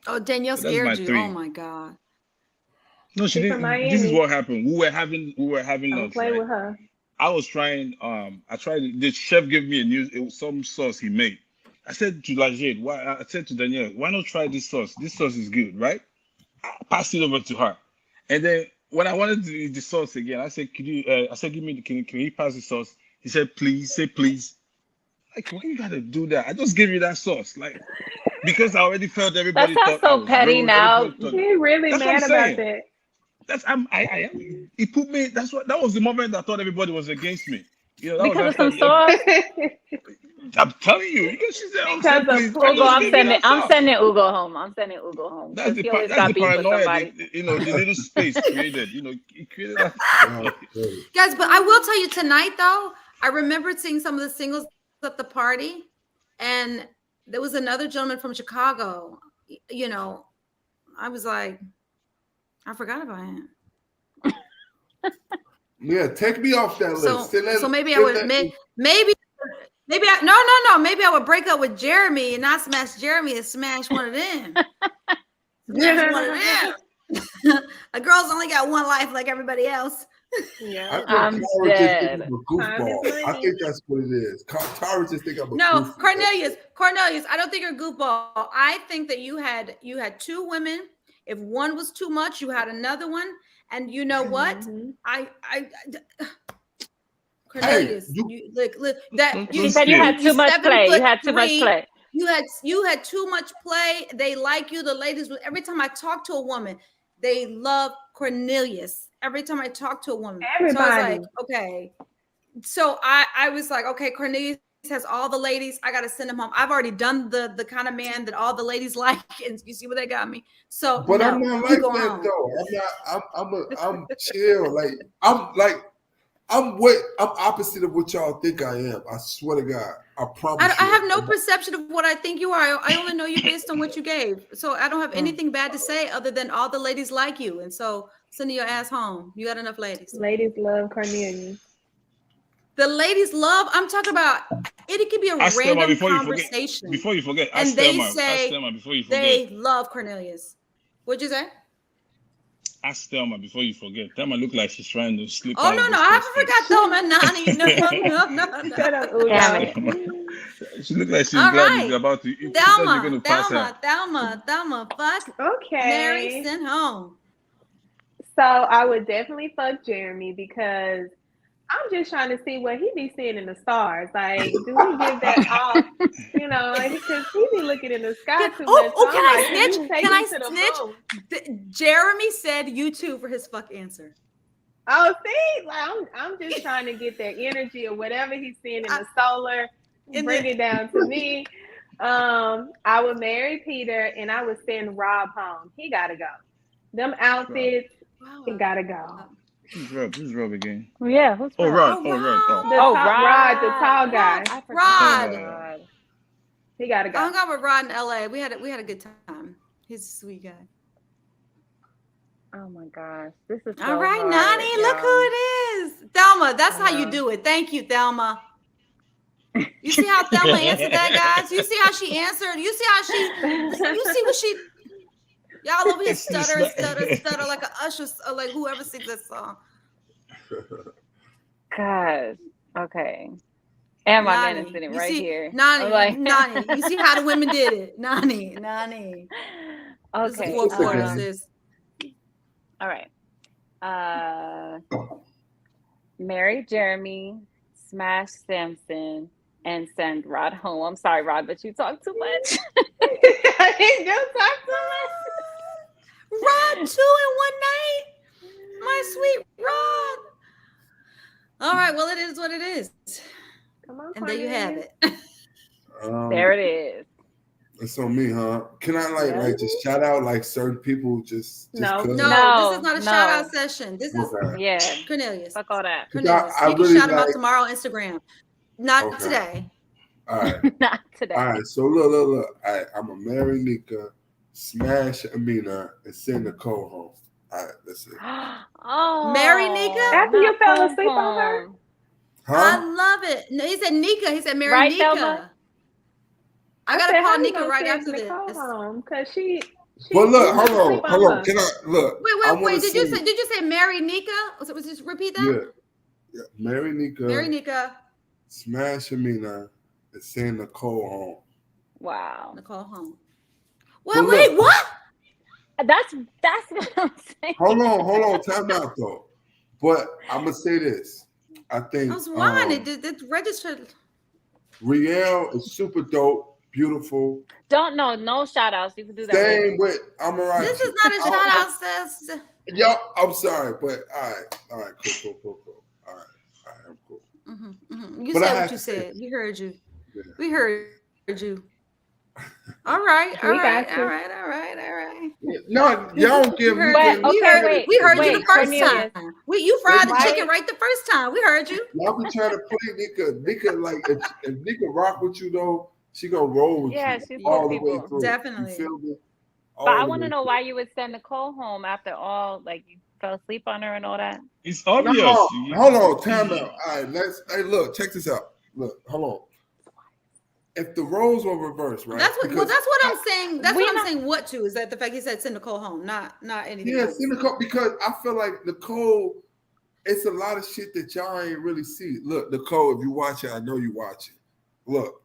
Oh, Danielle
so
scared you.
3.
Oh my God.
No, she
She's from
didn't. This is
Miami.
what happened. We were having
Don't
lunch,
play
right?
with her.
I was trying. I tried. The chef gave me a new. It was some sauce he made. I said to Lajade, why? I said to Danielle, why not try this sauce? This sauce is good, right? I passed it over to her, and then when I wanted to eat the sauce again, I said, "Could you?" I said, "Give me. Can you pass the sauce?" He said, "Please." Say please. Like, why you gotta do that? I just gave you that sauce, like, because I already felt
That
everybody
sounds
thought I
so
was
petty
rude.
now.
Everybody thought.
She's really
That's what I'm
mad about
saying.
that.
That's I It put me. That was the moment I thought everybody was against me. That was
Because of
after.
some sauce.
I'm telling you, she said, "Oh, say
Because of
please." I
Ugo,
just
please.
I'm
gave you
sending
that
I'm
sauce.
sending Ugo home. I'm sending Ugo home because he always
That's
got
the
beef with
paranoia.
somebody.
The little space created. It created that.
Oh, good.
Guys, but I will tell you tonight though, I remembered seeing some of the singles at the party, and there was another gentleman from Chicago. I was like, I forgot about him.
Yeah, take me off that list.
So maybe I would maybe I would break up with Jeremy and not smash Jeremy and smash one of them. Smash one of them. A girl's only got one life like everybody else.
Yeah.
I'm dead.
A goofball. I think that's what it is. Tara just think I'm a
No,
goofball.
Cornelius, I don't think you're a goofball. I think that you had two women. If one was too much, you had another one. And you know what? Cornelius,
You said you had too much play. You had too much play.
You had too much play. They like you. The ladies, every time I talk to a woman, they love Cornelius. Every time I talk to a woman.
Everybody.
So I was like, okay. So I was like, okay, Cornelius has all the ladies. I got to send him home. I've already done the kind of man that all the ladies like, and you see what they got me. So,
but
no,
I'm not like that though. I'm chill. I'm opposite of what y'all think I am. I swear to God. I promise.
I have no perception of what I think you are. I only know you based on what you gave. So I don't have anything bad to say other than all the ladies like you. And so sending your ass home. You got enough ladies.
Ladies love Cornelius.
The ladies love, I'm talking about, it could be a random conversation.
Before you forget,
and they say
they
love Cornelius. What'd you say?
Ask Thelma before you forget. Thelma look like she's trying to slip.
Oh, no, I haven't forgot Thelma, Nani. No.
Shut up, Ugo.
Damn it.
She look like she's
All
glad
right.
you're about to.
Thelma, fuck.
Okay.
Mary, send home.
So I would definitely fuck Jeremy because I'm just trying to see what he be seeing in the stars. Like, do we give that off? Because he be looking in the sky too much.
Oh, can I snitch? Can I snitch? Jeremy said you too for his fuck answer.
Oh, see, like I'm just trying to get that energy or whatever he's seeing in the solar, bring it down to me. I would marry Peter and I would send Rob home. He gotta go. Them outfits, he gotta go.
Who's Rob again?
Yeah, who's Rob?
Rod.
Rod, the tall guy.
Rod.
He gotta go.
I hung out with Rod in LA. We had a good time. He's a sweet guy.
Oh my gosh. This is
all right, hard, Nani. Look who it is. Thelma, that's how you do it. Thank you, Thelma. You see how Thelma answered that, guys? You see how she answered? You see what she y'all over here stutter like a Usher, like whoever sings that song.
Gosh. Okay. And my man is sitting right here.
Nani. You see how the women did it. Nani.
Okay. All right. Marry Jeremy, smash Samson, and send Rod home. I'm sorry, Rod, but you talk too much.
I didn't talk too much.
Rod 2 in one night. My sweet Rod. All right, well, it is what it is.
Come on,
and there you have it.
There it is.
It's on me, huh? Can I like just shout out like certain people just
no,
this is not a shout out session. This is Cornelius.
Fuck all that.
Cornelius. You can really shout him out tomorrow on Instagram. Not today.
All right.
Not today.
All right. So look. All right, I'm gonna marry Nika, smash Amina, and send Nicole home. All right, that's it.
Oh,
marry Nika
after you fell asleep on her.
Huh?
I love it. No, he said Nika. He said marry Nika.
Thelma?
I gotta call Nika right after this.
Because she
But look,
She
hold
sleep
on.
her.
Can I look?
Wait. Did you say Mary Nika? Was just repeat that?
Yeah. Mary Nika, Smash Amina, and send Nicole home.
Wow.
Nicole home. Well, wait, what?
That's what I'm saying.
Hold on. Time out though. But I'm gonna say this. I think
I was lying. It registered.
Riel is super dope, beautiful.
No shout outs. You can do that.
Same with Amarachi.
This is not a shout out, sis.
Yo, I'm sorry, but all right, cool. All right, I'm cool.
You said what you said. We heard you. Yeah. We heard you. All right.
No, y'all don't give me.
We heard you the first time. You fried the chicken right the first time. We heard you.
Y'all be trying to play Nika. Nika, like if Nika rock with you though, she gonna roll with you
she's
all the way through.
Definitely.
You feel me?
But I want to know why you would send Nicole home after all, like you fell asleep on her and all that.
It's obvious.
No, hold on, time out. All right, look, check this out. Look, hold on. If the roles were reversed, right?
That's what I'm saying. That's what I'm saying. What to is that the fact he said send Nicole home, not anything.
Yeah,
else.
send Nicole, because I feel like Nicole, it's a lot of shit that y'all ain't really see. Look, Nicole, if you watch it, I know you watch it. Look,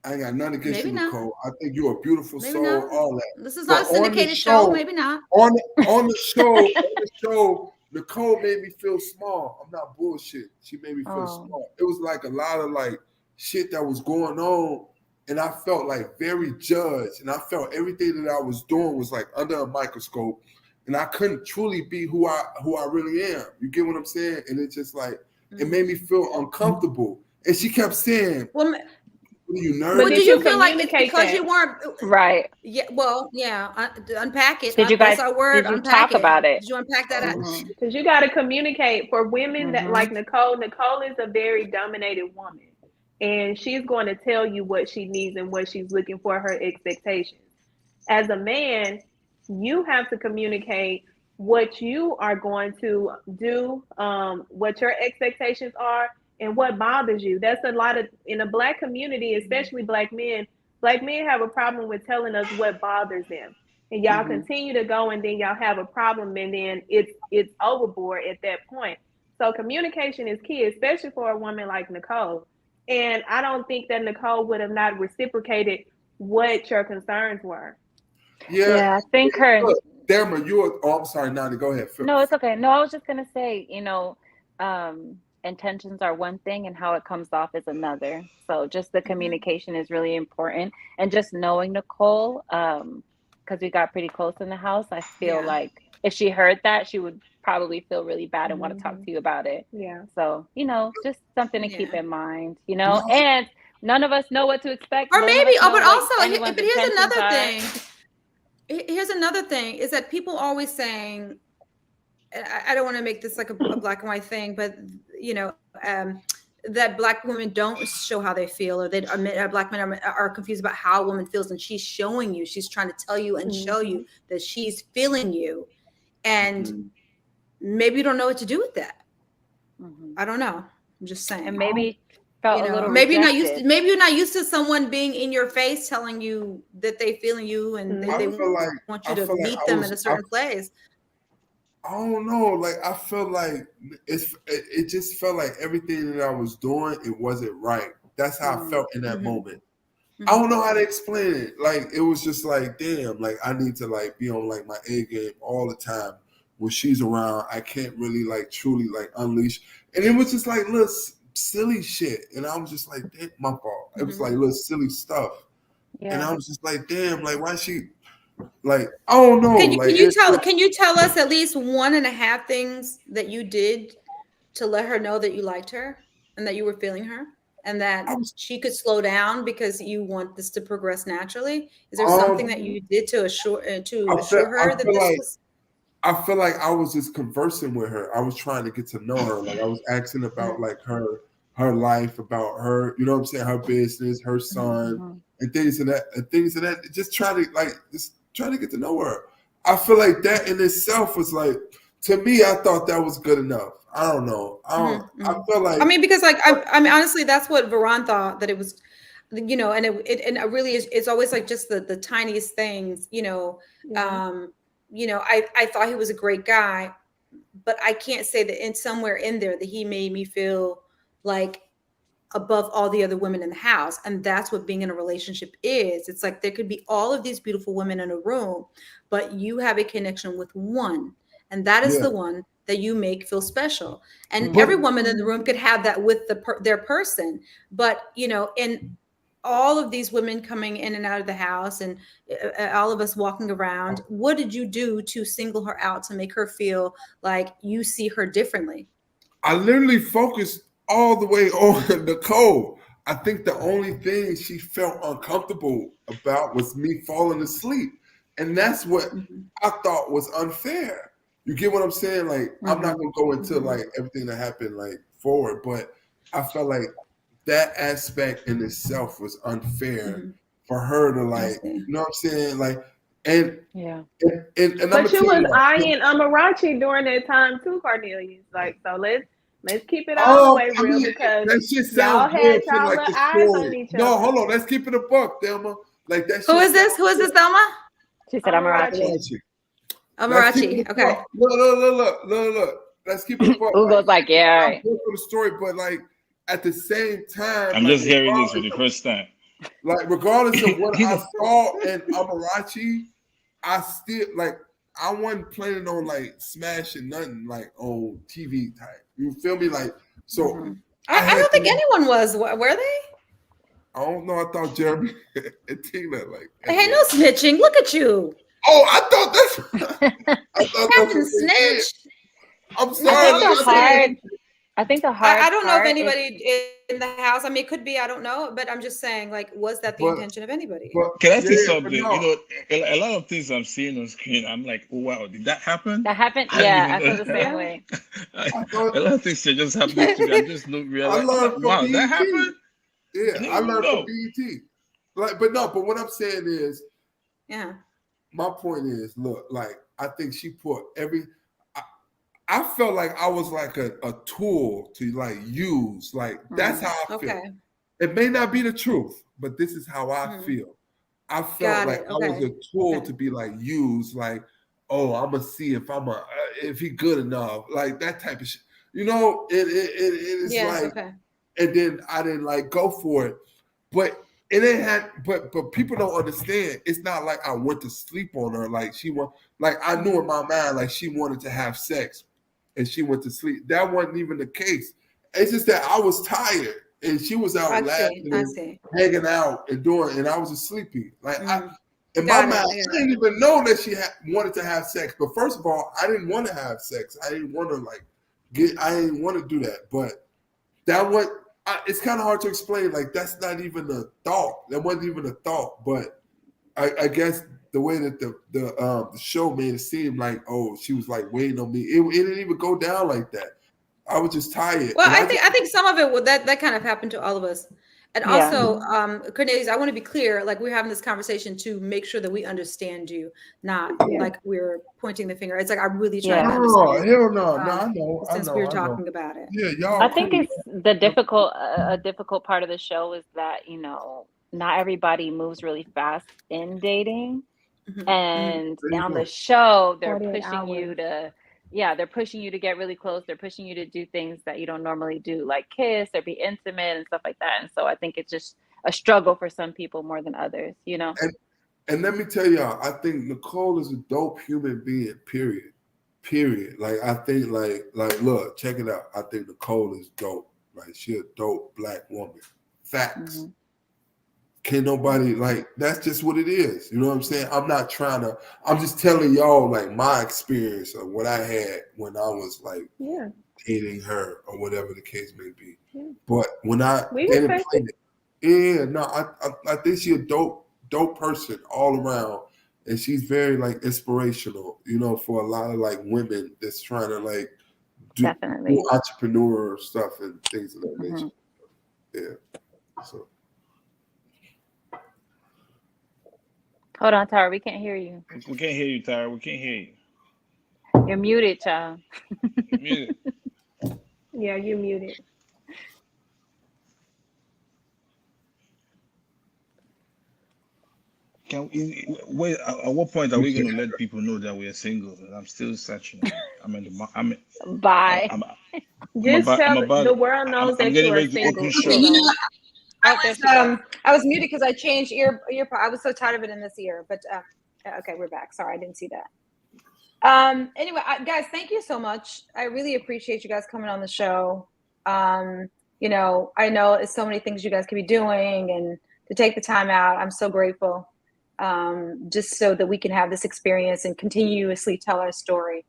I ain't got nothing against you, Nicole. I think you're a beautiful soul, all that.
This is not a syndicated show, maybe not.
On the show, Nicole made me feel small. I'm not bullshit. She made me feel small. It was like a lot of like shit that was going on, and I felt like very judged, and I felt everything that I was doing was like under a microscope, and I couldn't truly be who I really am. You get what I'm saying? And it's just like it made me feel uncomfortable. And she kept saying, "Well, you nervous?"
But did you feel like it's because you weren't
right?
Yeah. Well, yeah. Unpack it.
Did you guys?
That's our word.
Did you talk about it?
Did you unpack that?
Because you got to communicate. For women that like Nicole. Nicole is a very dominated woman, and she's going to tell you what she needs and what she's looking for, her expectations. As a man, you have to communicate what you are going to do, what your expectations are, and what bothers you. That's a lot of, in a Black community, especially Black men have a problem with telling us what bothers them. And y'all continue to go, and then y'all have a problem, and then it's overboard at that point. So communication is key, especially for a woman like Nicole. And I don't think that Nicole would have not reciprocated what your concerns were.
Yeah, I think her.
Damn, I'm sorry, Nani, go ahead.
No, it's okay. No, I was just gonna say, intentions are one thing and how it comes off is another. So just the communication is really important, and just knowing Nicole, because we got pretty close in the house. I feel like if she heard that, she would probably feel really bad and want to talk to you about it.
Yeah.
So just something to keep in mind. And none of us know what to expect.
Or maybe, but also, but here's another thing. Here's another thing is that people always saying, I don't want to make this like a black and white thing, but that Black women don't show how they feel, or Black men are confused about how a woman feels, and she's showing you, she's trying to tell you and show you that she's feeling you, and maybe you don't know what to do with that. I don't know. I'm just saying, and
maybe felt a little
maybe you're not used to someone being in your face telling you that they feeling you, and they want you to meet them in a certain place.
I don't know. Like I felt like it just felt like everything that I was doing, it wasn't right. That's how I felt in that moment. I don't know how to explain it. Like it was just like, damn, like I need to like be on like my A game all the time. When she's around, I can't really like truly like unleash. And it was just like little silly shit. And I was just like, damn, my fault. It was like little silly stuff. Yeah. And I was just like, damn, like why she like, I don't know.
Can you tell us at least 1.5 things that you did to let her know that you liked her and that you were feeling her and that she could slow down because you want this to progress naturally? Is there something that you did to assure her that this was?
I feel like I was just conversing with her. I was trying to get to know her. Like I was asking about like her life, about her, you know what I'm saying, her business, her son, and things of that. Just try to get to know her. I feel like that in itself was like, to me, I thought that was good enough. I don't know. I feel like,
I mean, because like I mean, honestly, that's what Veron thought, that it was. you know, and it really is, it's always like just the tiniest things, you know. You know, I thought he was a great guy, but I can't say that in somewhere in there that he made me feel like above all the other women in the house. And that's what being in a relationship is. It's like there could be all of these beautiful women in a room, but you have a connection with one, and that is the one that you make feel special. And every woman in the room could have that with their person, but you know, in all of these women coming in and out of the house, and all of us walking around, what did you do to single her out, to make her feel like you see her differently?
I literally focused all the way on Nicole. I think the only thing she felt uncomfortable about was me falling asleep. And that's what I thought was unfair. You get what I'm saying? Like, I'm not going to go into like everything that happened like forward, but I felt like that aspect in itself was unfair for her to like, you know what I'm saying? Like, and
but you was eyeing Amarachi during that time too, Cornelius. Like, so let's keep it all the way real, because
that shit
y'all
sounds
had
good for
y'all
like
little
the
eyes on
story.
each other.
No, hold on, let's keep it a buck, Thelma. Like that.
Who is this? Who is this, Thelma?
She said Amarachi.
Amarachi. Okay.
Look. Let's keep it a buck.
Ugo's like, yeah, all right.
For the story, but like at the same time,
I'm just hearing this for the first time.
Like, regardless of what I saw in Amarachi, I still like. I wasn't planning on like smashing nothing like on TV type. You feel me? Like, so
I don't think anyone was. Were they?
I don't know. I thought Jeremy and Tina like.
Hey, no snitching. Look at you.
Oh, I thought that's.
Captain Snitch.
I'm sorry.
I think the hard.
I don't know if anybody in the house. I mean, it could be. I don't know, but I'm just saying. Like, was that the intention of anybody?
Can I say something? No. You know, a lot of things I'm seeing on screen, I'm like, oh wow, did that happen?
That happened. Yeah, I feel the same way.
A lot of things are just happening to me. I just don't realize. Wow, that happened.
Yeah, I learned from BET. Like, but what I'm saying is, my point is, look, like I think she put I felt like I was like a tool to like use. Like that's how I feel. It may not be the truth, but this is how I feel. I felt like I was a tool to be like used. Like, oh, I'm gonna see if if he good enough. Like that type of shit. You know, it is and then I didn't like go for it, but it ain't had. But people don't understand. It's not like I went to sleep on her. Like I knew in my mind like she wanted to have sex. And she went to sleep. That wasn't even the case. It's just that I was tired, and she was out laughing, hanging out, and I was sleepy. Like in my mind, I didn't even know that she wanted to have sex. But first of all, I didn't want to have sex. I didn't want to I didn't want to do that. But it's kind of hard to explain. Like that's not even a thought. That wasn't even a thought. But I guess the way that the show made it seem like, oh, she was like waiting on me. It didn't even go down like that. I was just tired.
Well, I think some of it that kind of happened to all of us. And also, Cornelius, I want to be clear, like we're having this conversation to make sure that we understand you, not like we're pointing the finger. It's like I'm really trying to understand.
Oh, hell no. I know.
Since we were talking about it.
Yeah, y'all.
I think it's the difficult part of the show is that, you know, not everybody moves really fast in dating. And on the show, they're pushing you to, they're pushing you to get really close. They're pushing you to do things that you don't normally do, like kiss or be intimate and stuff like that. And so I think it's just a struggle for some people more than others, you know?
And let me tell y'all, I think Nicole is a dope human being, period. Like, I think like, look, check it out. I think Nicole is dope. Like, she a dope Black woman. Facts. Can't nobody, like, that's just what it is. You know what I'm saying? I'm just telling y'all, like, my experience of what I had when I was, like, dating her or whatever the case may be. But when I I think she's a dope person all around. And she's very, like, inspirational, you know, for a lot of, like, women that's trying to, like, do entrepreneur stuff and things of that nature. Yeah. So.
Hold on, Tara. We can't hear you.
We can't hear you, Tara. We can't hear you.
You're muted, child.
You're muted.
Yeah, you're muted.
wait? At what point are we going to let people know that we are single? I'm still searching.
Bye.
Just tell the world knows that you are single.
I was muted because I changed ear. I was so tired of it in this ear, but okay, we're back. Sorry, I didn't see that. Anyway, guys, thank you so much. I really appreciate you guys coming on the show. You know, I know it's so many things you guys could be doing, and to take the time out, I'm so grateful. Just so that we can have this experience and continuously tell our story.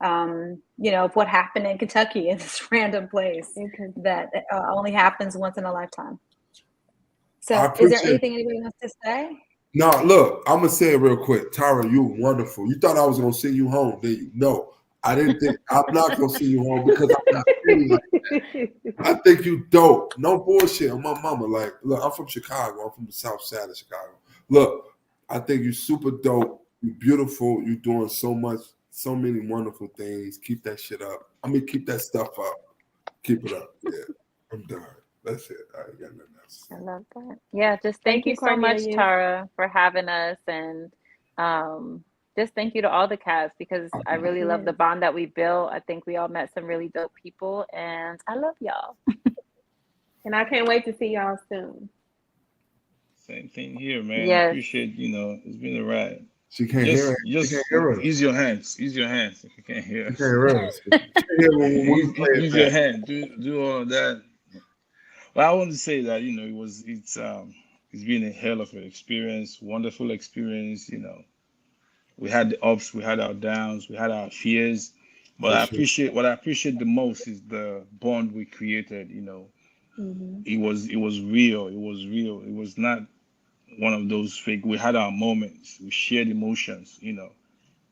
You know, of what happened in Kentucky in this random place that only happens once in a lifetime. So, is there anything anybody wants to say?
No, look, I'm gonna say it real quick. Tara, you were wonderful. You thought I was gonna send you home, did you? No, I didn't think I'm not gonna send you home because I'm not feeling like that. I think you dope. No bullshit on my mama. Like, look, I'm from Chicago. I'm from the south side of Chicago. Look, I think you super dope. You beautiful. You doing so much, so many wonderful things. Keep that shit up. I mean, keep that stuff up. Keep it up. Yeah, I'm done. That's it. I ain't got nothing else.
I love that. Yeah, just thank you so much, Tara, for having us, and just thank you to all the cast because I really love the bond that we built. I think we all met some really dope people, and I love y'all.
And I can't wait to see y'all soon.
Same thing here, man.
Yes.
Appreciate, it's been a ride.
She can't hear it.
Just use your hands. Use your hands if you can't hear us. Use your hand. Do all of that. Well, I want to say that it's been a hell of an experience, wonderful experience. We had the ups, we had our downs, we had our fears, but what I appreciate the most is the bond we created. It was real. It was real. It was not one of those fake. We had our moments. We shared emotions.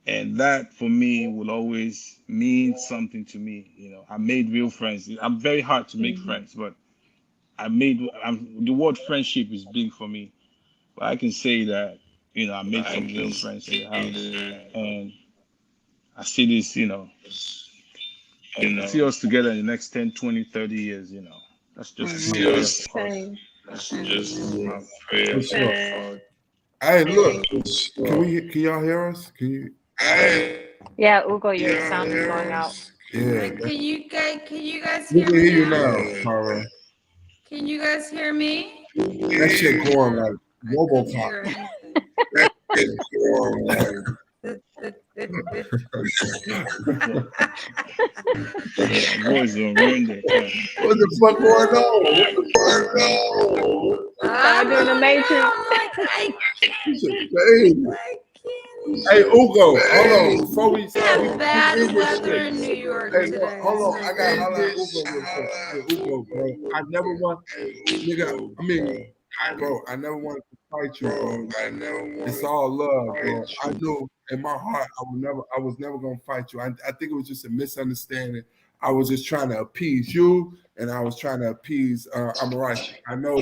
And that for me will always mean something to me. I made real friends. I'm very hard to make friends, but the word friendship is big for me, but I can say that, I made some real friends in the house, and I see this, I see us together in the next 10, 20, 30 years, that's just
That's just my prayer. Hey, look, can y'all hear us? Can you?
Yeah, Ugo, your sound is going out.
Yeah. Can you guys
We
hear
can
me?
hear you now, Tara.
Can you guys hear me?
That shit going like RoboCop. That shit going like.
Boys don't ruin their time.
What the fuck going on?
I'm doing the Matrix.
Hey, Ugo, hold on. Before we start,
bad weather in New York today.
Hold on, I got to highlight Ugo real quick. Hey, Ugo, bro, I never want, nigga. Bro, I never wanted to fight you, bro. It's all love, bro. I knew in my heart I was never gonna fight you. I think it was just a misunderstanding. I was just trying to appease you, and I was trying to appease Amarashi. I know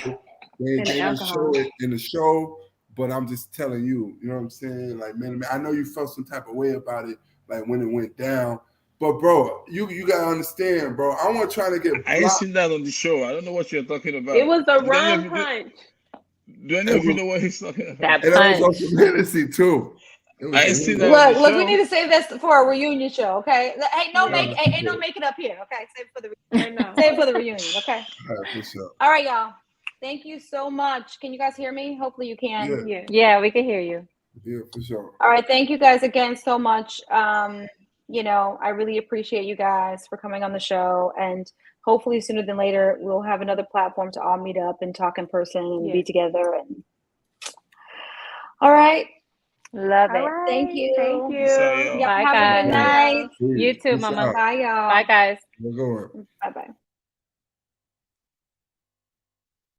they didn't show it in the show, but I'm just telling you, you know what I'm saying? Like, man, I know you felt some type of way about it, like when it went down. But bro, you gotta understand, bro. I wasn't trying to get blocked.
I ain't seen that on the show. I don't know what you're talking about.
It was a wrong punch.
Do any of you know what he's talking about?
And I was on some Hennessy too.
I ain't seen that.
Look, we need to save this for a reunion show, okay? Ain't no make it up here, okay? Save it for the reunion. Save it for the reunion, okay?
All right, for sure.
All right, y'all. Thank you so much. Can you guys hear me? Hopefully you can.
Yeah, we can hear you.
Yeah, for sure.
All right, thank you guys again so much. I really appreciate you guys for coming on the show, and hopefully sooner than later we'll have another platform to all meet up and talk in person and be together. And all right,
love it.
Right.
Thank you.
Thank you.
Bye,
have
guys.
a good night.
You too, Mama.
Bye, y'all.
Bye, guys.
We're going.
Bye-bye.